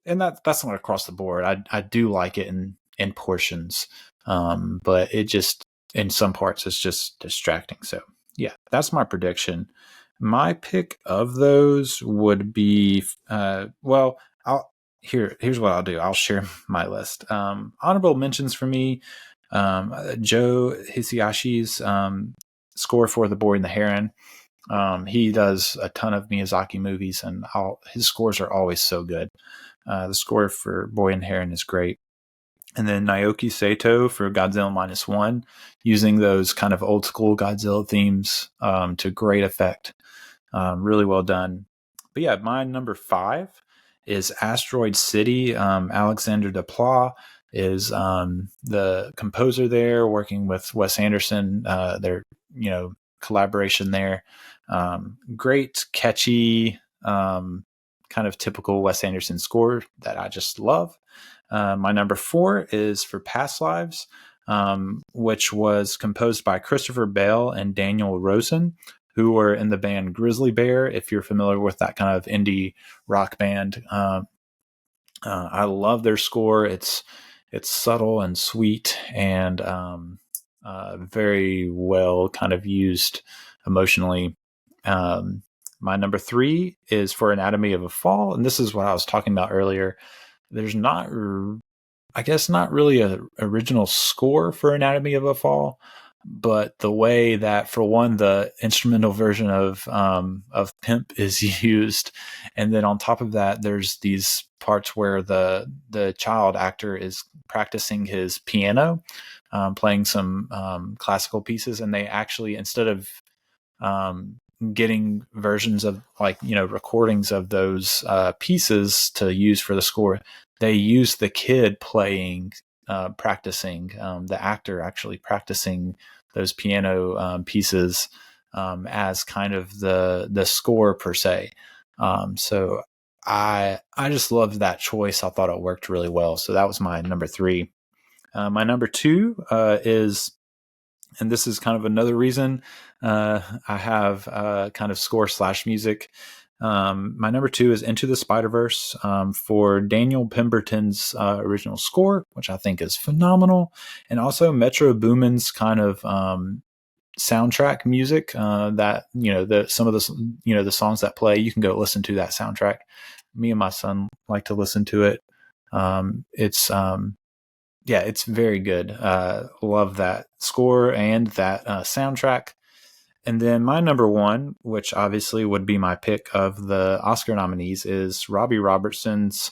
and that's not across the board. I do like it in portions, but it just in some parts it's just distracting. So yeah, that's my prediction. My pick of those would be here's what I'll do. I'll share my list. Honorable mentions for me. Joe Hisayashi's score for The Boy and the Heron. He does a ton of Miyazaki movies, and his scores are always so good. The score for Boy and the Heron is great. And then Naoki Sato for Godzilla -1, using those kind of old school Godzilla themes to great effect. Really well done. But yeah, my number 5 is Asteroid City. Alexander Desplat is the composer there, working with Wes Anderson. Their collaboration there. Great, catchy, kind of typical Wes Anderson score that I just love. My number 4 is for Past Lives, which was composed by Christopher Bale and Daniel Rosen, who were in the band Grizzly Bear, if you're familiar with that kind of indie rock band. I love their score. It's subtle and sweet and very well kind of used emotionally. My number 3 is for Anatomy of a Fall, and this is what I was talking about earlier. There's not really a original score for Anatomy of a Fall, but the way that, for one, the instrumental version of Pimp is used, and then on top of that, there's these parts where the child actor is practicing his piano, playing some classical pieces, and they actually, instead of getting versions of recordings of those pieces to use for the score, they use the kid playing, practicing, the actor actually practicing those piano pieces as kind of the score per se. So I just loved that choice. I thought it worked really well. So that was my number 3. My number 2 is, and this is kind of another reason I have kind of score / music. My number 2 is Into the Spider-Verse, for Daniel Pemberton's original score, which I think is phenomenal, and also Metro Boomin's kind of soundtrack music. That some of the songs that play, you can go listen to that soundtrack. Me and my son like to listen to it. It's very good. Love that score and that soundtrack. And then my number 1, which obviously would be my pick of the Oscar nominees, is Robbie Robertson's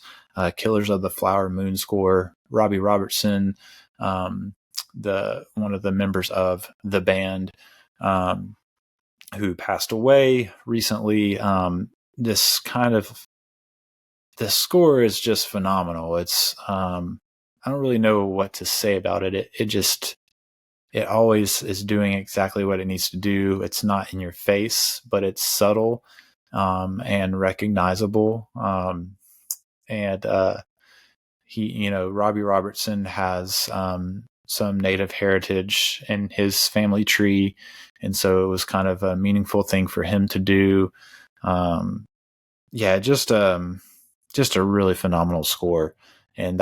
Killers of the Flower Moon score. Robbie Robertson, one of the members of the band, who passed away recently. This score is just phenomenal. It's I don't really know what to say about it. It always is doing exactly what it needs to do. It's not in your face, but it's subtle and recognizable. And Robbie Robertson has some Native heritage in his family tree, and so it was kind of a meaningful thing for him to do. Just a really phenomenal score, and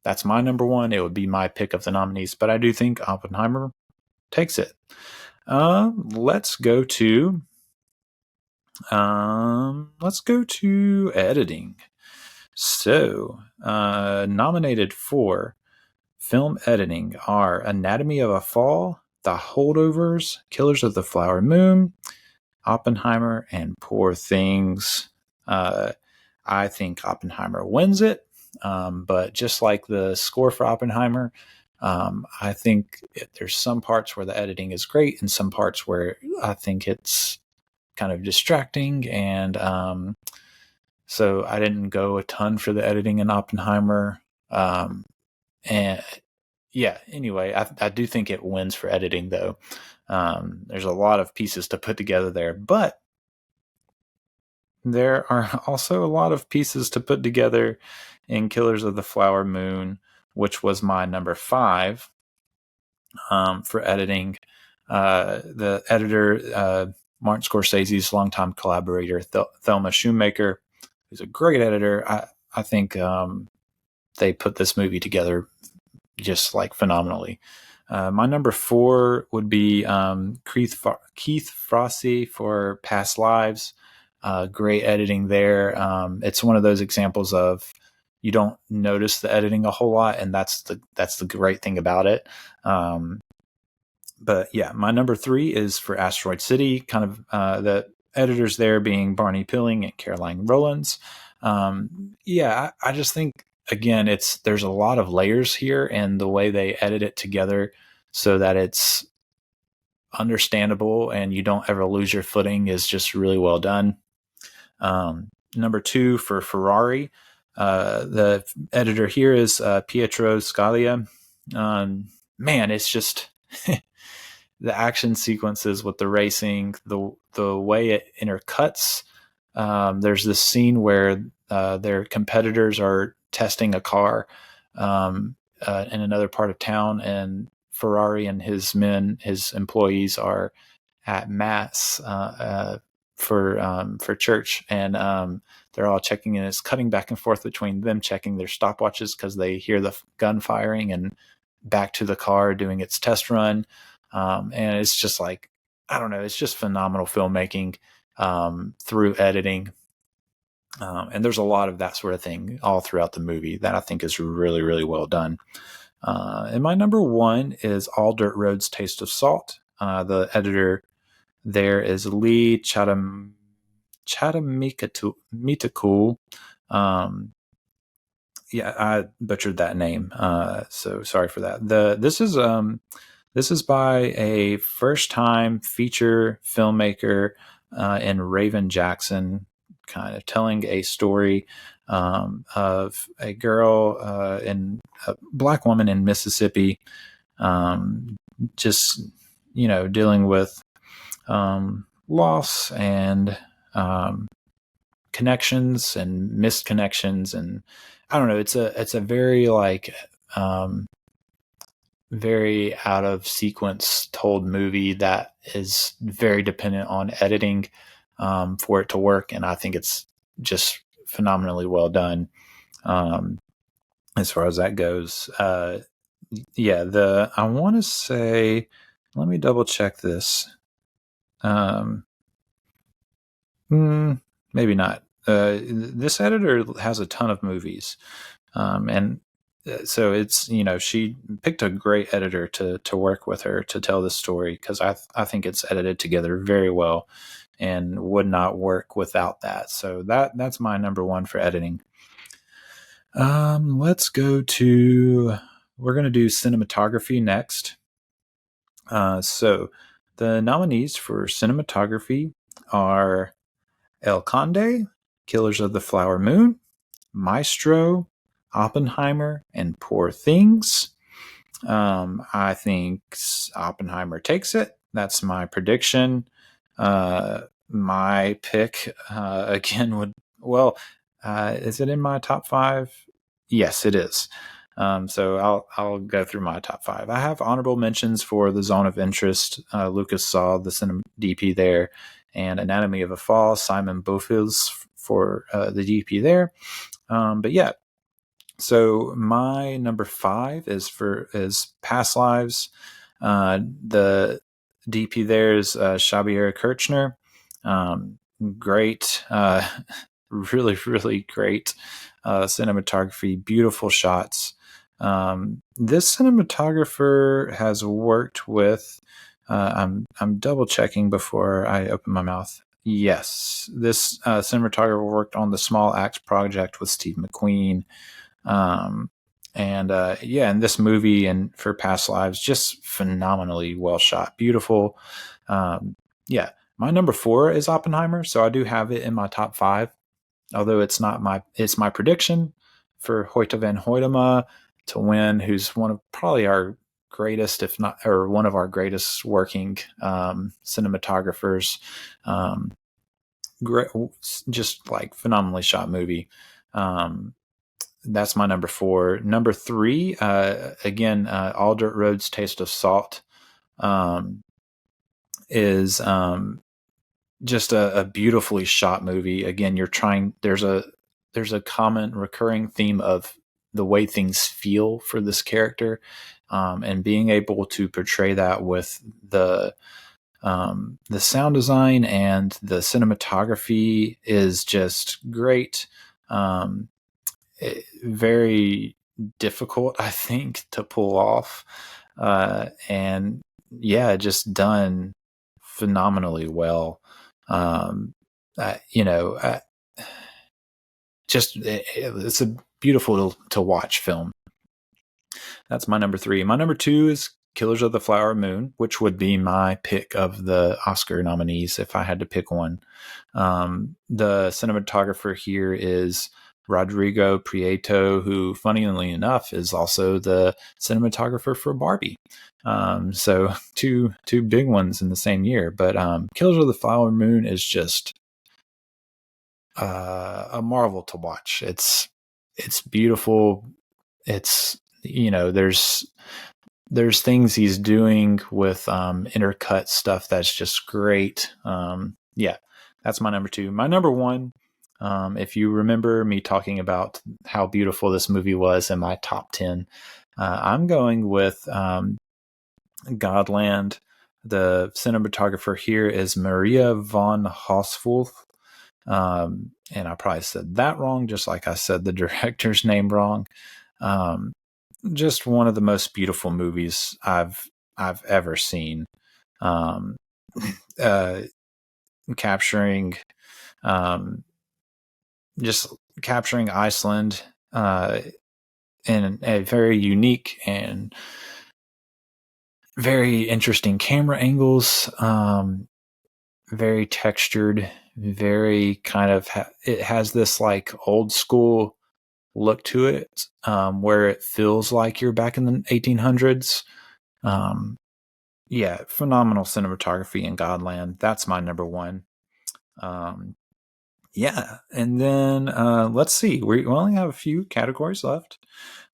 that's my number 1. It would be my pick of the nominees, but I do think Oppenheimer takes it. Let's go to editing. So, nominated for film editing are Anatomy of a Fall, The Holdovers, Killers of the Flower Moon, Oppenheimer, and Poor Things. I think Oppenheimer wins it, but just like the score for Oppenheimer, I think there's some parts where the editing is great and some parts where I think it's kind of distracting. And so I didn't go a ton for the editing in Oppenheimer. And yeah, anyway, I do think it wins for editing, though. There's a lot of pieces to put together there, but there are also a lot of pieces to put together in Killers of the Flower Moon, which was my number 5 for editing. The editor, Martin Scorsese's longtime collaborator, Thelma Schoonmaker, who's a great editor. I think they put this movie together just like phenomenally. My number 4 would be Keith Fosse for Past Lives. Great editing there. It's one of those examples of you don't notice the editing a whole lot, and that's the great thing about it. But yeah, my number 3 is for Asteroid City. Kind of the editors there being Barney Pilling and Caroline Rollins. I just think, again, there's a lot of layers here, and the way they edit it together so that it's understandable and you don't ever lose your footing is just really well done. number 2 for Ferrari. The editor here is Pietro Scalia. Man, it's just the action sequences with the racing, the way it intercuts. There's this scene where their competitors are testing a car in another part of town, and Ferrari and his employees, are at mass for church, and they're all checking, and it's cutting back and forth between them checking their stopwatches because they hear the gun firing, and back to the car doing its test run. And it's just like, I don't know, it's just phenomenal filmmaking through editing. And there's a lot of that sort of thing all throughout the movie that I think is really, really well done. And my number 1 is All Dirt Roads Taste of Salt. The editor there is Lee Chatamikakul. Yeah, I butchered that name, so sorry for that. This is by a first-time feature filmmaker in Raven Jackson, kind of telling a story of a girl and a black woman in Mississippi, just dealing with loss and connections and missed connections, and I don't know. It's a very very out of sequence told movie that is very dependent on editing for it to work, and I think it's just phenomenally well done as far as that goes. I want to say, let me double check this. Maybe not. This editor has a ton of movies, and so it's she picked a great editor to work with her to tell this story, because I think it's edited together very well and would not work without that. So that's my number 1 for editing. Let's go to, we're going to do cinematography next. So the nominees for cinematography are El Conde, Killers of the Flower Moon, Maestro, Oppenheimer, and Poor Things. I think Oppenheimer takes it. That's my prediction. My pick again would, is it in my top 5? Yes, it is. So I'll go through my top 5. I have honorable mentions for The Zone of Interest. Lucas saw the cinema DP there, and Anatomy of a Fall. Simon Beaufils for the DP there. But yeah, so my number 5 is Past Lives. The DP there is Xavier Kirchner. Great, really, really great cinematography, beautiful shots. This cinematographer has worked with. I'm double checking before I open my mouth. Yes, this cinematographer worked on the Small Axe Project with Steve McQueen. And this movie and for Past Lives, just phenomenally well shot, beautiful. My number 4 is Oppenheimer, so I do have it in my top 5, although it's my prediction for Hoyte van Hoytema to win, who's one of probably our greatest, if not, or one of our greatest working cinematographers. Great, just like phenomenally shot movie. That's my number 4. Number 3, again, All Dirt Roads Taste of Salt is just a beautifully shot movie. Again, there's a common recurring theme of the way things feel for this character, and being able to portray that with the sound design and the cinematography is just great. Very difficult, I think, to pull off. And yeah, just done phenomenally well. It's a beautiful to watch film. That's my number 3. My number 2 is Killers of the Flower Moon, which would be my pick of the Oscar nominees if I had to pick one. The cinematographer here is Rodrigo Prieto, who, funnily enough, is also the cinematographer for Barbie. So two big ones in the same year. But Killers of the Flower Moon is just a marvel to watch. It's beautiful. It's, there's things he's doing with intercut stuff that's just great. Yeah, that's my number two. My number one, if you remember me talking about how beautiful this movie was in my top 10, I'm going with Godland. The cinematographer here is Maria von Hosfulth. And I probably said that wrong, just like I said the director's name wrong. Just one of the most beautiful movies I've ever seen. Capturing, just capturing Iceland in a very unique and very interesting camera angles. Very textured, very kind of it has this like old school look to it, where it feels like you're back in the 1800s. Yeah, phenomenal cinematography in Godland. That's my number one. Yeah, and then let's see. We only have a few categories left.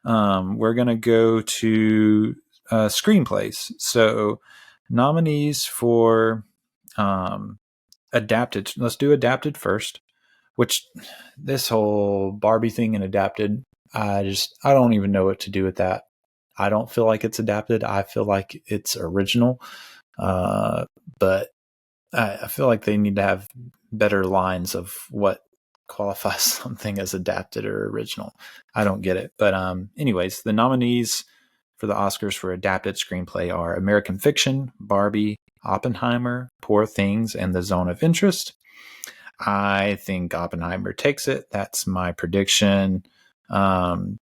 We're gonna go to screenplays. So nominees for adapted. Let's do adapted first. Which this whole Barbie thing and adapted, I don't even know what to do with that. I don't feel like it's adapted. I feel like it's original. But I feel like they need to have better lines of what qualifies something as adapted or original. I don't get it. But anyways, the nominees for the Oscars for adapted screenplay are American Fiction, Barbie, Oppenheimer, Poor Things, and The Zone of Interest. I think Oppenheimer takes it. That's my prediction. And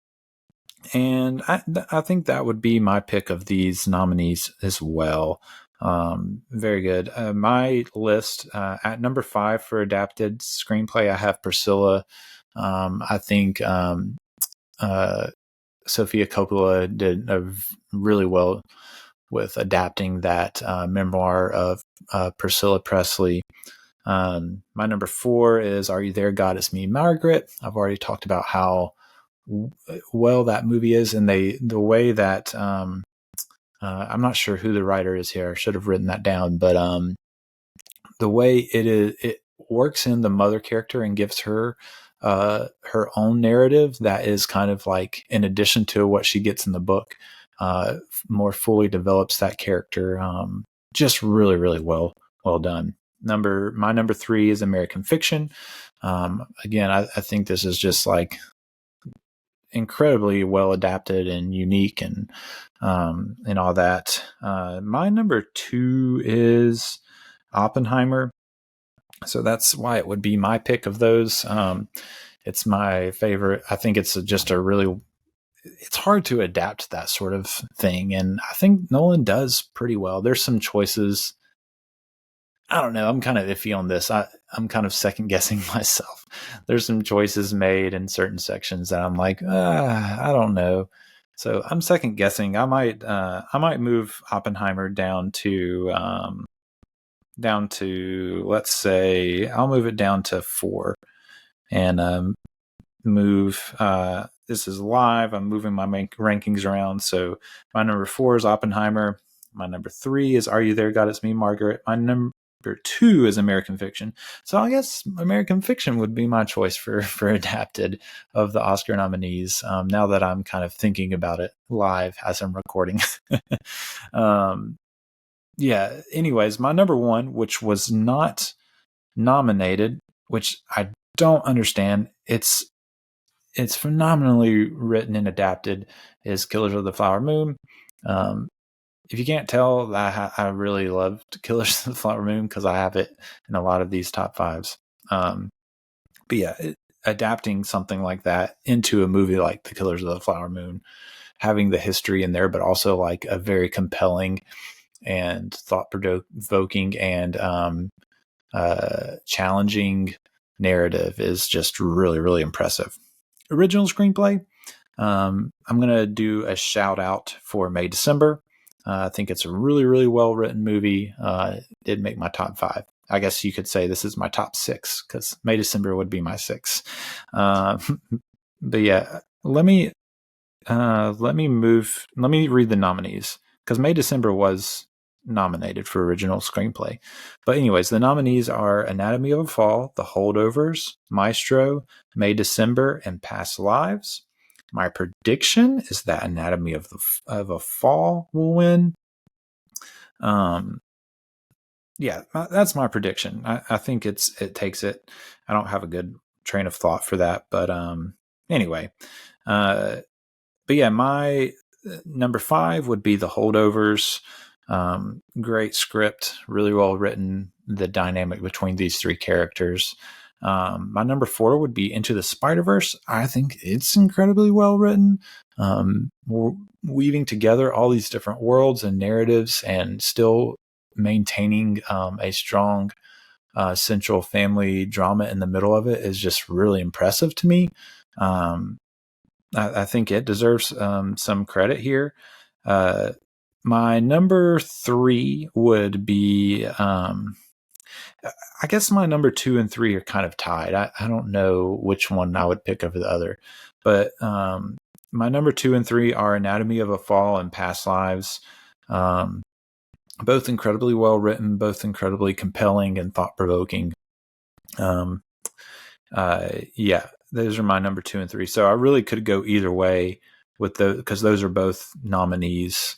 I think that would be my pick of these nominees as well. Very good. My list at number 5 for adapted screenplay, I have Priscilla. I think Sofia Coppola did really well with adapting that memoir of Priscilla Presley. My number 4 is Are You There, God? It's Me, Margaret. I've already talked about how well that movie is, and the way that I'm not sure who the writer is here. I should have written that down, but the way it works in the mother character and gives her her own narrative that is kind of like in addition to what she gets in the book, more fully develops that character. Just really, really well done. My number 3 is American Fiction. Again, I think this is just like incredibly well adapted and unique and all that. My number 2 is Oppenheimer. So that's why it would be my pick of those. It's my favorite. I think it's just it's hard to adapt that sort of thing. And I think Nolan does pretty well. There's some choices. I don't know. I'm kind of iffy on this. I'm kind of second guessing myself. There's some choices made in certain sections that I'm like, I don't know. So I'm second guessing. I might move Oppenheimer down to let's say I'll move it down to 4 and move. This is live. I'm moving my rankings around. So my number 4 is Oppenheimer. My number 3 is Are You There, God? It's Me, Margaret. My number 2 is American Fiction. So I guess American Fiction would be my choice for adapted of the Oscar nominees. Now that I'm kind of thinking about it live as I'm recording. Yeah. Anyways, my number 1, which was not nominated, which I don't understand. It's phenomenally written and adapted, is Killers of the Flower Moon. If you can't tell, I really loved Killers of the Flower Moon because I have it in a lot of these top 5s. But yeah, adapting something like that into a movie like The Killers of the Flower Moon having the history in there, but also like a very compelling and thought-provoking and challenging narrative is just really, really impressive. Original screenplay, I'm going to do a shout out for May December. I think it's a really, really well written movie. It did make my top 5. I guess you could say this is my top 6 because May December would be my 6. But yeah, let me read the nominees because May December was nominated for original screenplay. But anyways, the nominees are Anatomy of a Fall, The Holdovers, Maestro, May December, and Past Lives. My prediction is that Anatomy of a Fall will win. Yeah, that's my prediction. I think it takes it. I don't have a good train of thought for that, but anyway. But yeah, my number 5 would be The Holdovers. Great script, really well written. The dynamic between these 3 characters. My number 4 would be Into the Spider-Verse. I think it's incredibly well written. We're weaving together all these different worlds and narratives and still maintaining a strong central family drama in the middle of it is just really impressive to me. I think it deserves some credit here. My number 3 would be, I guess my number 2 and 3 are kind of tied. I don't know which one I would pick over the other, but my number 2 and 3 are Anatomy of a Fall and Past Lives. Both incredibly well written, both incredibly compelling and thought provoking. Yeah, those are my number 2 and 3. So I really could go either way with because those are both nominees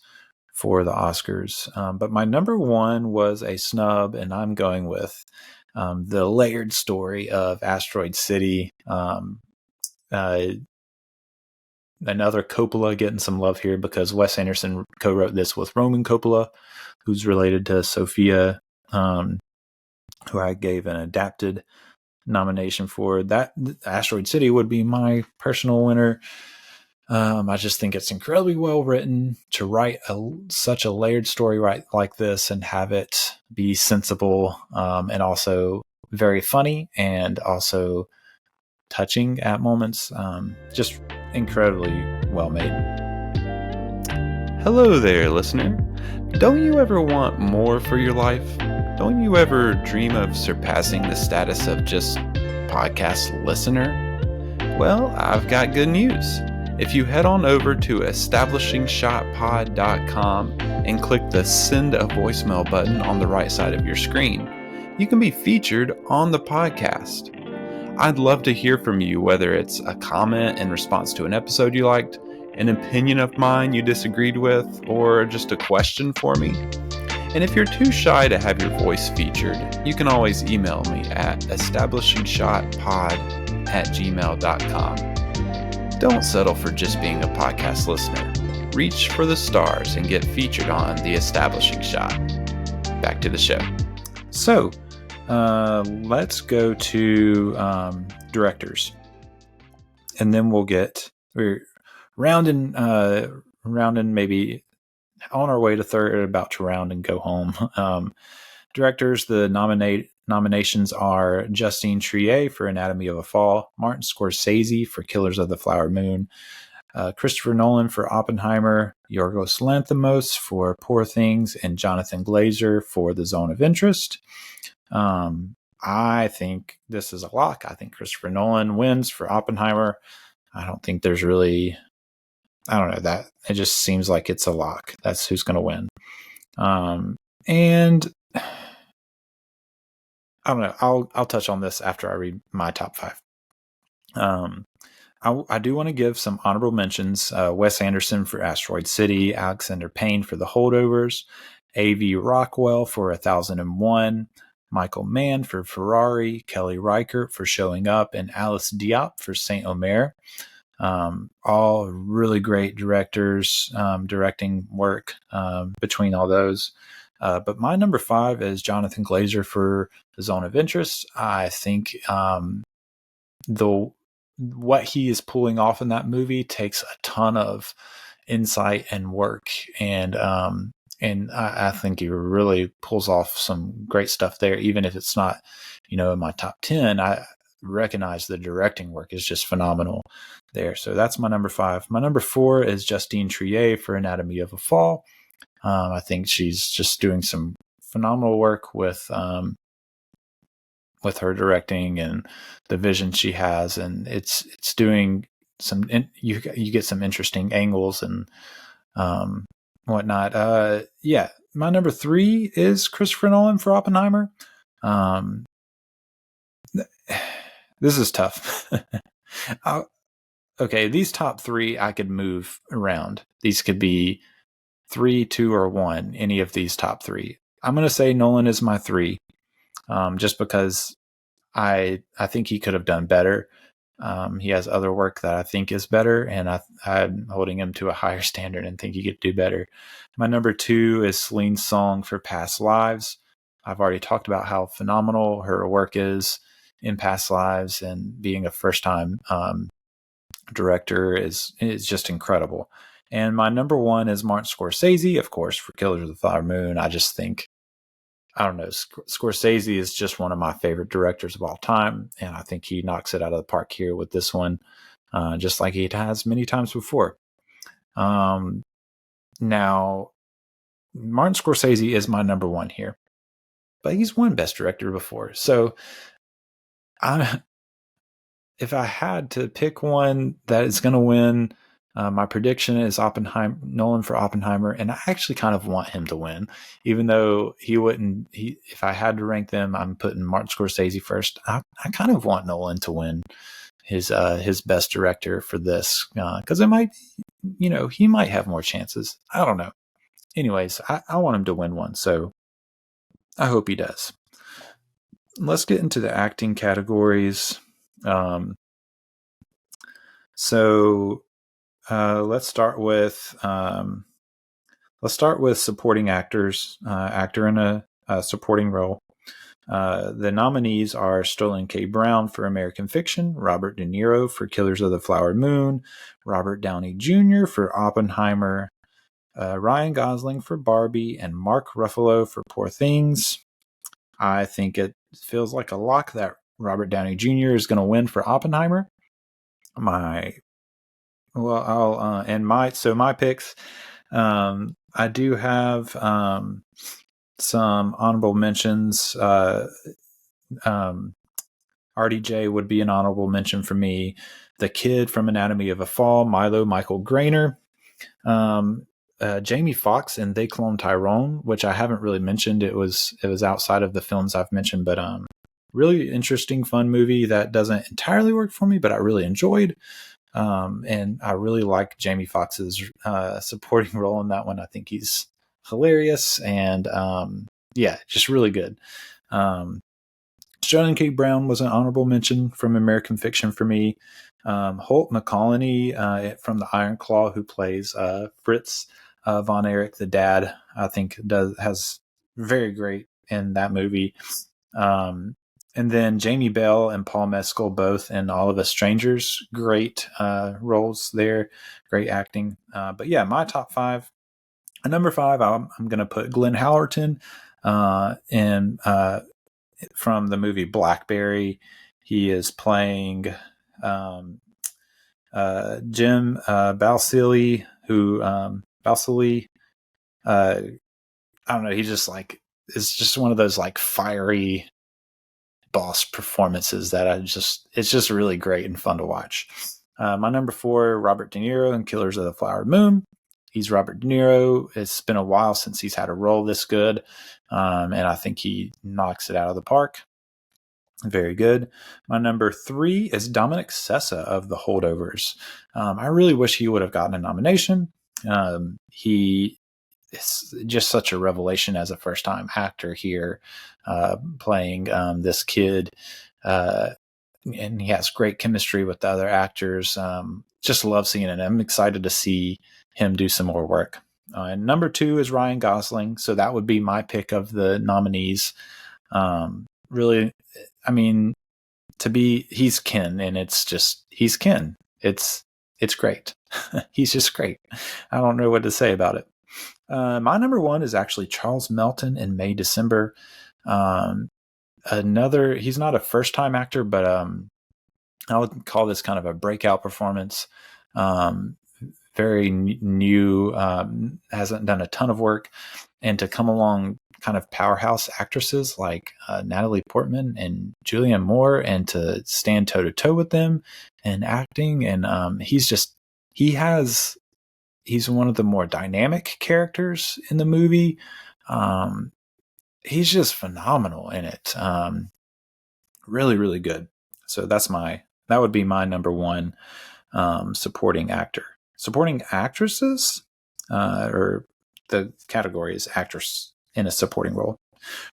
for the Oscars. But my number 1 was a snub, and I'm going with the layered story of Asteroid City. Another Coppola getting some love here because Wes Anderson co-wrote this with Roman Coppola, who's related to Sofia, who I gave an adapted nomination for. That Asteroid City would be my personal winner. I just think it's incredibly well written to write such a layered story like this and have it be sensible and also very funny and also touching at moments. Just incredibly well made. Hello there, listener. Don't you ever want more for your life? Don't you ever dream of surpassing the status of just podcast listener? Well, I've got good news. If you head on over to establishingshotpod.com and click the send a voicemail button on the right side of your screen, you can be featured on the podcast. I'd love to hear from you, whether it's a comment in response to an episode you liked, an opinion of mine you disagreed with, or just a question for me. And if you're too shy to have your voice featured, you can always email me at establishingshotpod@gmail.com. Don't settle for just being a podcast listener. Reach for the stars and get featured on The Establishing Shot. Back to the show. So, let's go to directors. And then we're rounding maybe on our way to third, about to round and go home. Directors, the nominations are Justine Triet for Anatomy of a Fall, Martin Scorsese for Killers of the Flower Moon, Christopher Nolan for Oppenheimer, Yorgos Lanthimos for Poor Things, and Jonathan Glazer for The Zone of Interest. I think this is a lock. I think Christopher Nolan wins for Oppenheimer. I don't think there's really, I don't know, that it just seems like it's a lock. That's who's going to win. And I don't know. I'll touch on this after I read my top 5. I do want to give some honorable mentions. Wes Anderson for Asteroid City, Alexander Payne for The Holdovers, A.V. Rockwell for 1001, Michael Mann for Ferrari, Kelly Reichardt for Showing Up, and Alice Diop for Saint Omer. All really great directors, directing work between all those. But my number 5 is Jonathan Glazer for The Zone of Interest. I think what he is pulling off in that movie takes a ton of insight and work, and I think he really pulls off some great stuff there. Even if it's not, in my top 10, I recognize the directing work is just phenomenal there. So that's my number 5. My number 4 is Justine Triet for Anatomy of a Fall. I think she's just doing some phenomenal work with her directing and the vision she has, and it's doing some. You get some interesting angles and whatnot. Yeah, my number 3 is Christopher Nolan for Oppenheimer. This is tough. Okay, these top 3 I could move around. These could be 3, 2, or 1. Any of these top 3. I'm going to say Nolan is my 3, just because I think he could have done better. He has other work that I think is better, and I'm holding him to a higher standard and think he could do better. My number 2 is Celine Song for Past Lives. I've already talked about how phenomenal her work is in Past Lives, and being a first-time director is just incredible. And my number 1 is Martin Scorsese, of course, for Killers of the Flower Moon. I just think, I don't know, Scorsese is just one of my favorite directors of all time, and I think he knocks it out of the park here with this one, just like he has many times before. Now, Martin Scorsese is my number 1 here, but he's won Best Director before. So if I had to pick one that is going to win, my prediction is Nolan for Oppenheimer, and I actually kind of want him to win, even though he wouldn't. If I had to rank them, I'm putting Martin Scorsese first. I kind of want Nolan to win his Best Director for this, because it might, he might have more chances. I don't know. Anyways, I want him to win one, so I hope he does. Let's get into the acting categories. So let's start with supporting actors, actor in a supporting role. The nominees are Sterling K. Brown for American Fiction, Robert De Niro for Killers of the Flower Moon, Robert Downey Jr. for Oppenheimer, Ryan Gosling for Barbie, and Mark Ruffalo for Poor Things. I think it feels like a lock that Robert Downey Jr. is going to win for Oppenheimer. My picks. I do have some honorable mentions. RDJ would be an honorable mention for me. The kid from Anatomy of a Fall, Michael Grainer. Jamie Foxx and They Clone Tyrone, which I haven't really mentioned. It was outside of the films I've mentioned, but really interesting, fun movie that doesn't entirely work for me, but I really enjoyed. And I really like Jamie Foxx's supporting role in that one. I think he's hilarious, and just really good. Sterling K. Brown was an honorable mention from American Fiction for me. Holt McCallany from The Iron Claw, who plays Fritz von Erich, the dad, I think has very great in that movie. And then Jamie Bell and Paul Mescal, both in All of Us Strangers, great roles there, great acting. But yeah, my top 5. At number 5, I'm going to put Glenn Howerton from the movie Blackberry. He is playing Jim Balsillie, who Balsillie. I don't know. He just it's just one of those fiery boss performances that it's just really great and fun to watch. My number 4, Robert De Niro in Killers of the Flower Moon. He's Robert De Niro. It's been a while since he's had a role this good, and I think he knocks it out of the park. Very good. My number 3 is Dominic Sessa of The Holdovers. I really wish he would have gotten a nomination. He is just such a revelation as a first-time actor here, playing this kid, and he has great chemistry with the other actors. Just love seeing it. I'm excited to see him do some more work. And number 2 is Ryan Gosling, so that would be my pick of the nominees. Really, I mean, he's Ken, and it's just, he's Ken. It's it's great. He's just great. I don't know what to say about it. My number one is actually Charles Melton in May December. He's not a first time actor, but I would call this kind of a breakout performance. Very new, hasn't done a ton of work, and to come along kind of powerhouse actresses like Natalie Portman and Julianne Moore, and to stand toe to toe with them and acting, and he's one of the more dynamic characters in the movie. He's just phenomenal in it. Really, really good. So that would be my number one supporting actor. Supporting actresses, or the category is actress in a supporting role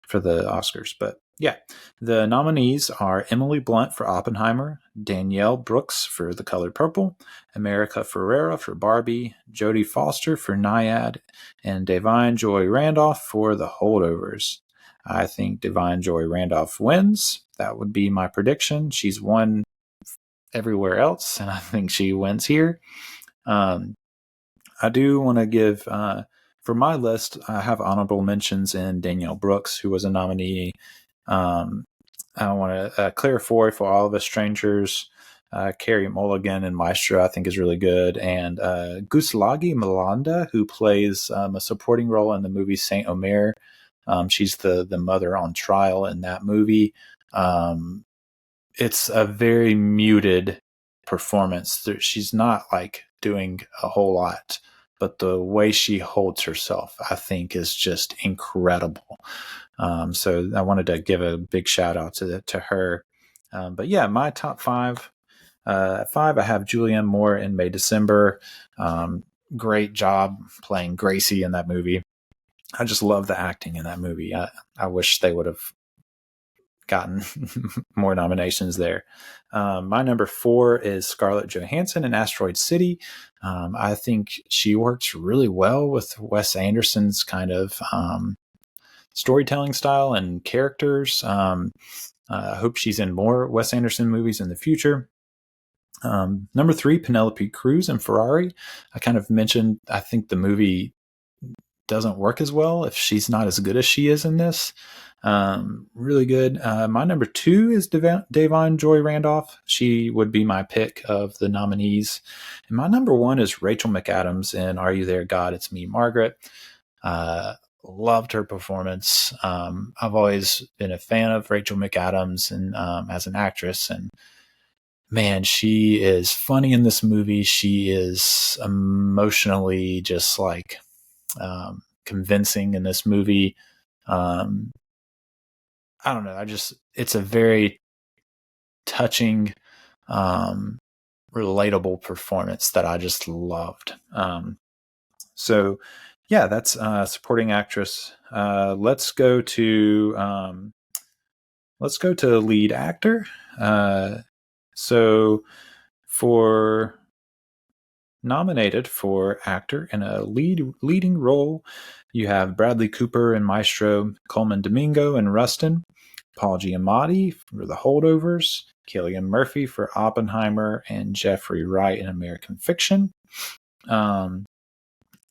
for the Oscars. But yeah, the nominees are Emily Blunt for Oppenheimer, Danielle Brooks for The Color Purple, America Ferrera for Barbie, Jodie Foster for Nyad, and Da'Vine Joy Randolph for The Holdovers. I think Da'Vine Joy Randolph wins. That would be my prediction. She's won everywhere else, and I think she wins here. I do want to give, for my list, I have honorable mentions in Danielle Brooks, who was a nominee. I want to Claire Foy for All of Us Strangers. Carrie Mulligan in Maestro, I think, is really good. And Guslagi Malanda, who plays a supporting role in the movie Saint Omer. She's the mother on trial in that movie. It's a very muted performance. She's not like doing a whole lot, but the way she holds herself, I think, is just incredible. So I wanted to give a big shout out to her. But yeah, my top five. At five, I have Julianne Moore in May December. Great job playing Gracie in that movie. I just love the acting in that movie. I wish they would have gotten more nominations there. My number four is Scarlett Johansson in Asteroid City. I think she works really well with Wes Anderson's kind of storytelling style and characters. I hope she's in more Wes Anderson movies in the future. Number three, Penelope Cruz in Ferrari. I kind of mentioned, I think the movie doesn't work as well if she's not as good as she is in this. Really good. My number two is Da'Vine Joy Randolph. She would be my pick of the nominees. And my number one is Rachel McAdams in Are You There, God? It's Me, Margaret. Loved her performance. I've always been a fan of Rachel McAdams and as an actress, and man, she is funny in this movie. She is emotionally just like convincing in this movie. I don't know. It's a very touching, relatable performance that I just loved. So yeah, that's supporting actress. Let's go to lead actor. So for nominated for actor in a leading role, you have Bradley Cooper in Maestro, Coleman Domingo in Rustin, Paul Giamatti for The Holdovers, Cillian Murphy for Oppenheimer, and Jeffrey Wright in American Fiction.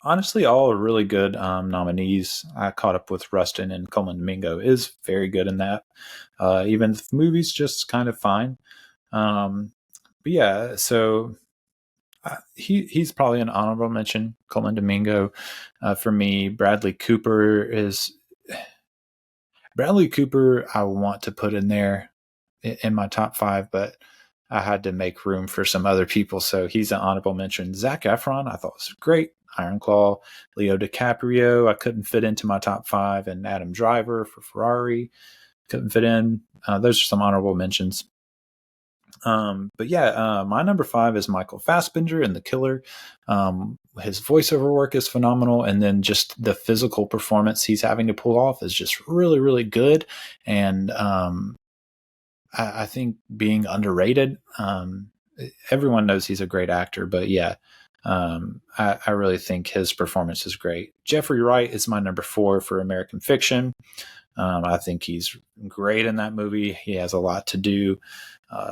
Honestly, all are really good nominees. I caught up with Rustin, and Coleman Domingo is very good in that. Even if the movie's just kind of fine. But yeah, so he's probably an honorable mention. Coleman Domingo, for me. Bradley Cooper, I want to put in there in my top five, but I had to make room for some other people, so he's an honorable mention. Zac Efron, I thought was great. Iron Claw, Leo DiCaprio, I couldn't fit into my top five, and Adam Driver for Ferrari couldn't fit in. Those are some honorable mentions. But yeah, my number five is Michael Fassbender in The Killer. His voiceover work is phenomenal, and then just the physical performance he's having to pull off is just really, really good. And I think being underrated. Everyone knows he's a great actor, but yeah, I really think his performance is great. Jeffrey Wright is my number four for American Fiction. I think he's great in that movie. He has a lot to do.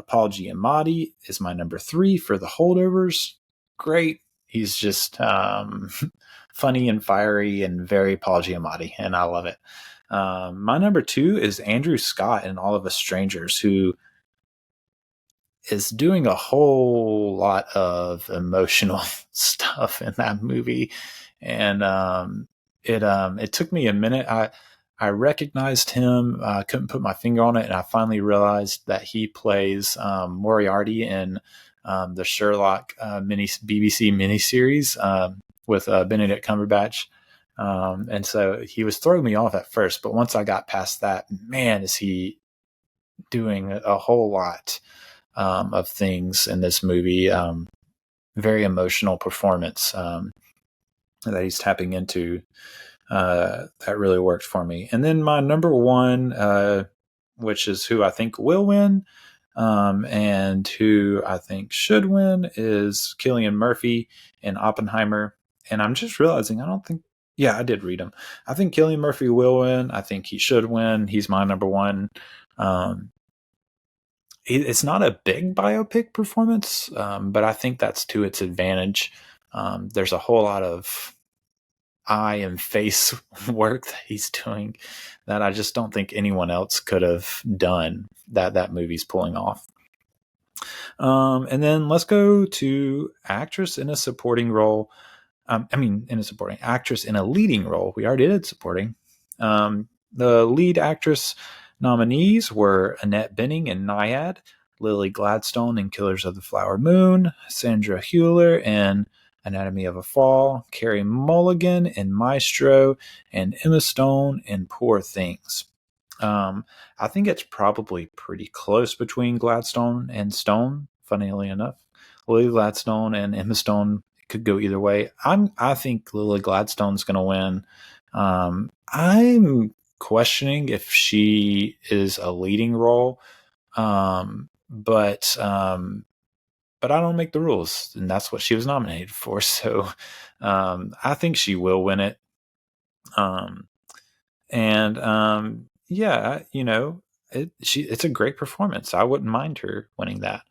Paul Giamatti is my number three for The Holdovers. great. He's just funny and fiery and very Paul Giamatti, and I love it. My number 2 is Andrew Scott in All of Us Strangers, who is doing a whole lot of emotional stuff in that movie, and it took me a minute. I recognized him. I couldn't put my finger on it, and I finally realized that he plays Moriarty in the Sherlock BBC miniseries with Benedict Cumberbatch. And so he was throwing me off at first, but once I got past that, man, is he doing a whole lot of things in this movie. Very emotional performance that he's tapping into. That really worked for me. And then my number 1, which is who I think will win, and who I think should win, is Cillian Murphy in Oppenheimer. And I'm just realizing I did read him. I think Cillian Murphy will win. I think he should win. He's my number 1. It's not a big biopic performance, but I think that's to its advantage. There's a whole lot of eye and face work that he's doing that I just don't think anyone else could have done that movie's pulling off. And then let's go to actress in a supporting role. In a supporting actress in a leading role. We already did supporting. The lead actress nominees were Annette Bening in Naiad, Lily Gladstone in Killers of the Flower Moon, Sandra Hüller in Anatomy of a Fall, Carey Mulligan in Maestro, and Emma Stone in Poor Things. I think it's probably pretty close between Gladstone and Stone, funnily enough. Lily Gladstone and Emma Stone could go either way. I think Lily Gladstone's going to win. I'm questioning if she is a leading role, but I don't make the rules, and that's what she was nominated for. So I think she will win it. It's a great performance. I wouldn't mind her winning that.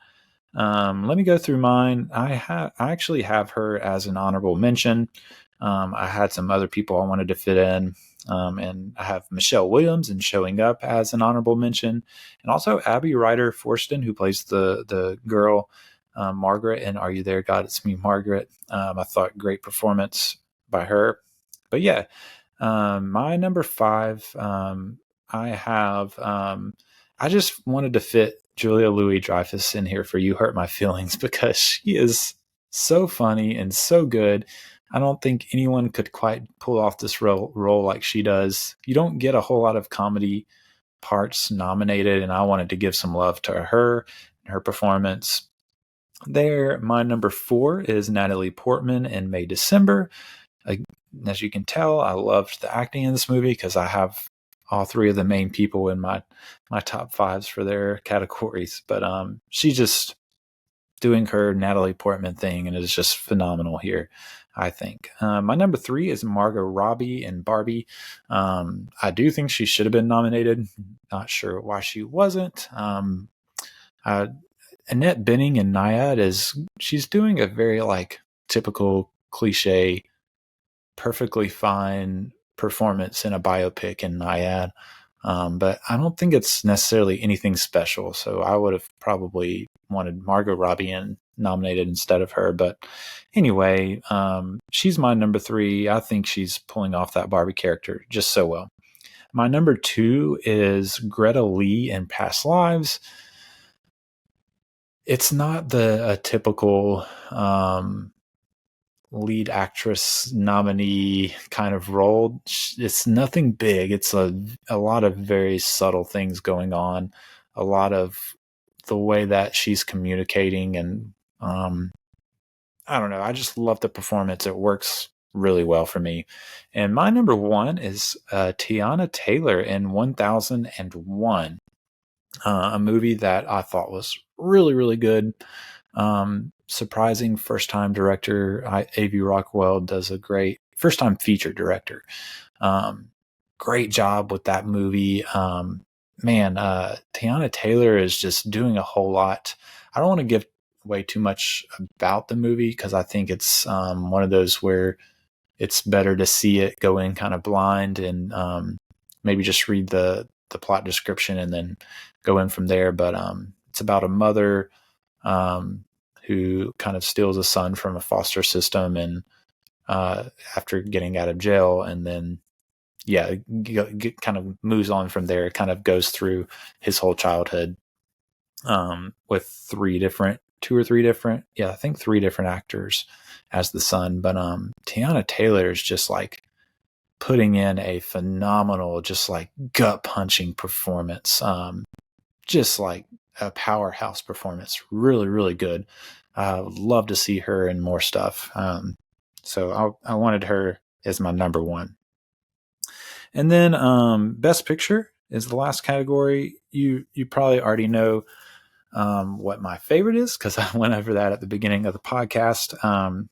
Let me go through mine. I actually have her as an honorable mention. I had some other people I wanted to fit in, and I have Michelle Williams in Showing Up as an honorable mention, and also Abby Ryder Forston, who plays the girl Margaret in Are You There, God? It's Me, Margaret. I thought great performance by her. But yeah, my number 5, I have. I just wanted to fit Julia Louis-Dreyfus in here for You Hurt My Feelings because she is so funny and so good. I don't think anyone could quite pull off this role like she does. You don't get a whole lot of comedy parts nominated, and I wanted to give some love to her and her performance. There, my number 4 is Natalie Portman in May December. As you can tell, I loved the acting in this movie because I have all 3 of the main people in my top 5s for their categories. But she's just doing her Natalie Portman thing, and it is just phenomenal here, I think. My number 3 is Margot Robbie in Barbie. I do think she should have been nominated. Not sure why she wasn't. Annette Bening in Naiad she's doing a very typical cliche, perfectly fine performance in a biopic in Naiad. But I don't think it's necessarily anything special. So I would have probably wanted Margot Robbie nominated instead of her. But anyway, she's my number 3. I think she's pulling off that Barbie character just so well. My number 2 is Greta Lee in Past Lives. It's not a typical lead actress nominee kind of role. It's nothing big. It's a lot of very subtle things going on. A lot of the way that she's communicating, and I don't know. I just love the performance. It works really well for me. And my number 1 is Tiana Taylor in 1001, a movie that I thought was really, really good. Surprising first-time director. A.V. Rockwell does a great first-time feature director. Great job with that movie. Tiana Taylor is just doing a whole lot. I don't want to give way too much about the movie because I think it's one of those where it's better to see it go in kind of blind and maybe just read the plot description and then go in from there. But it's about a mother who kind of steals a son from a foster system and after getting out of jail, and then kind of moves on from there. It kind of goes through his whole childhood with three different actors as the son. But Tiana Taylor is just like putting in a phenomenal, just like gut punching performance. Just like a powerhouse performance. Really, really good. I would love to see her in more stuff. So I wanted her as my number one. And then Best Picture is the last category. You probably already know what my favorite is because I went over that at the beginning of the podcast.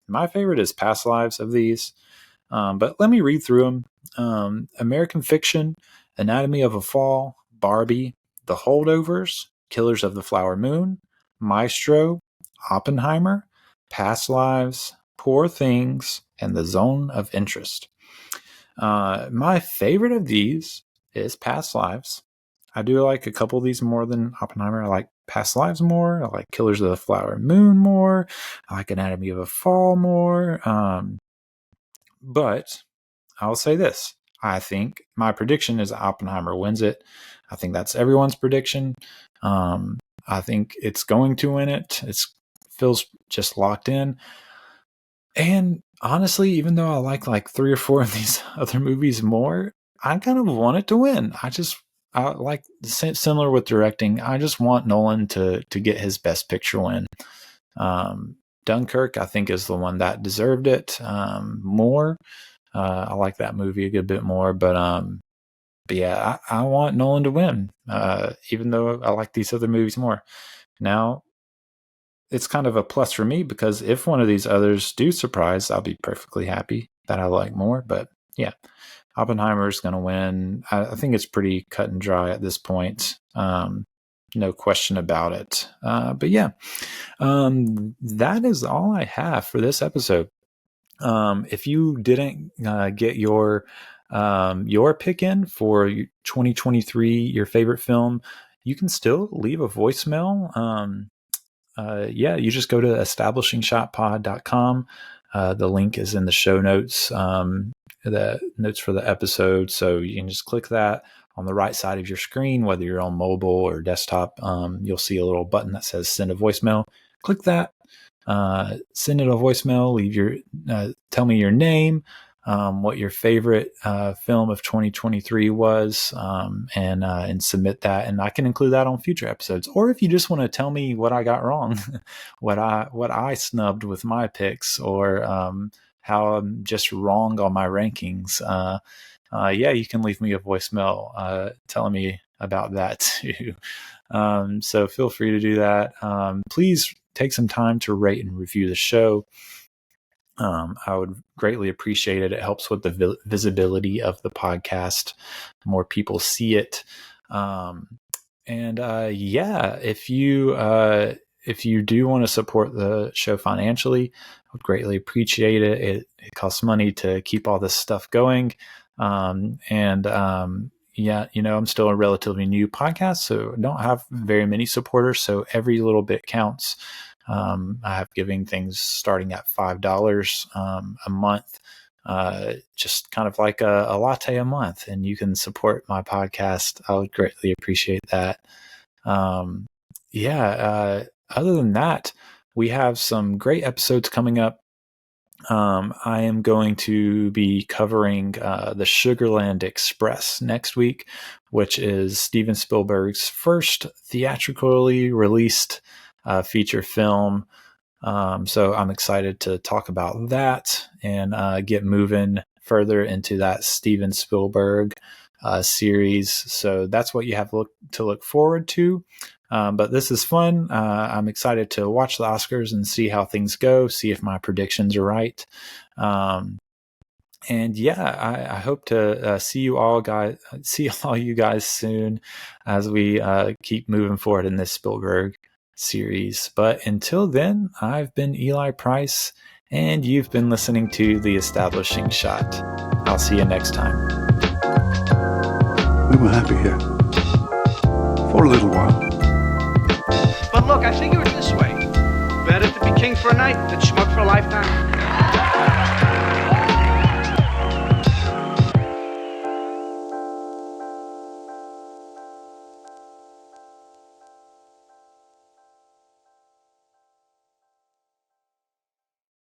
My favorite is Past Lives of these. But let me read through them. American Fiction, Anatomy of a Fall, Barbie, The Holdovers, Killers of the Flower Moon, Maestro, Oppenheimer, Past Lives, Poor Things, and The Zone of Interest. My favorite of these is Past Lives. I do like a couple of these more than Oppenheimer. I like Past Lives more. I like Killers of the Flower Moon more. I like Anatomy of a Fall more. But I'll say this. I think my prediction is Oppenheimer wins it. I think that's everyone's prediction. I think it's going to win it. It feels just locked in. And honestly, even though I like 3 or 4 of these other movies more, I kind of want it to win. I like similar with directing. I just want Nolan to get his Best Picture win. Dunkirk, I think, is the one that deserved it more. I like that movie a good bit more, but yeah, I want Nolan to win, even though I like these other movies more. Now, it's kind of a plus for me because if one of these others do surprise, I'll be perfectly happy that I like more. But yeah, Oppenheimer is going to win. I think it's pretty cut and dry at this point. No question about it. But yeah, that is all I have for this episode. If you didn't get your pick in for 2023, your favorite film, you can still leave a voicemail. You just go to establishingshotpod.com. The link is in the show notes, the notes for the episode. So you can just click that on the right side of your screen, whether you're on mobile or desktop. You'll see a little button that says send a voicemail. Click that. Send it a voicemail. Tell me your name, what your favorite film of 2023 was, and submit that, and I can include that on future episodes. Or if you just want to tell me what I got wrong, what I snubbed with my picks, or how I'm just wrong on my rankings, you can leave me a voicemail telling me about that too. So feel free to do that. Please take some time to rate and review the show. I would greatly appreciate it. It helps with the visibility of the podcast. More people see it. If you do want to support the show financially, I would greatly appreciate it. It costs money to keep all this stuff going. I'm still a relatively new podcast, so I don't have very many supporters. So every little bit counts. I have giving things starting at $5 a month, just kind of like a latte a month, and you can support my podcast. I would greatly appreciate that. Other than that, we have some great episodes coming up. I am going to be covering the Sugarland Express next week, which is Steven Spielberg's first theatrically released feature film. So I'm excited to talk about that and get moving further into that Steven Spielberg series. So that's what you have to look forward to. But this is fun. I'm excited to watch the Oscars and see how things go, see if my predictions are right. I hope to see you all you guys soon as we keep moving forward in this Spielberg series. But until then, I've been Eli Price, and you've been listening to The Establishing Shot. I'll see you next time. We were happy here. For a little while. But look, I figure it this way. Better to be king for a night than schmuck for a lifetime.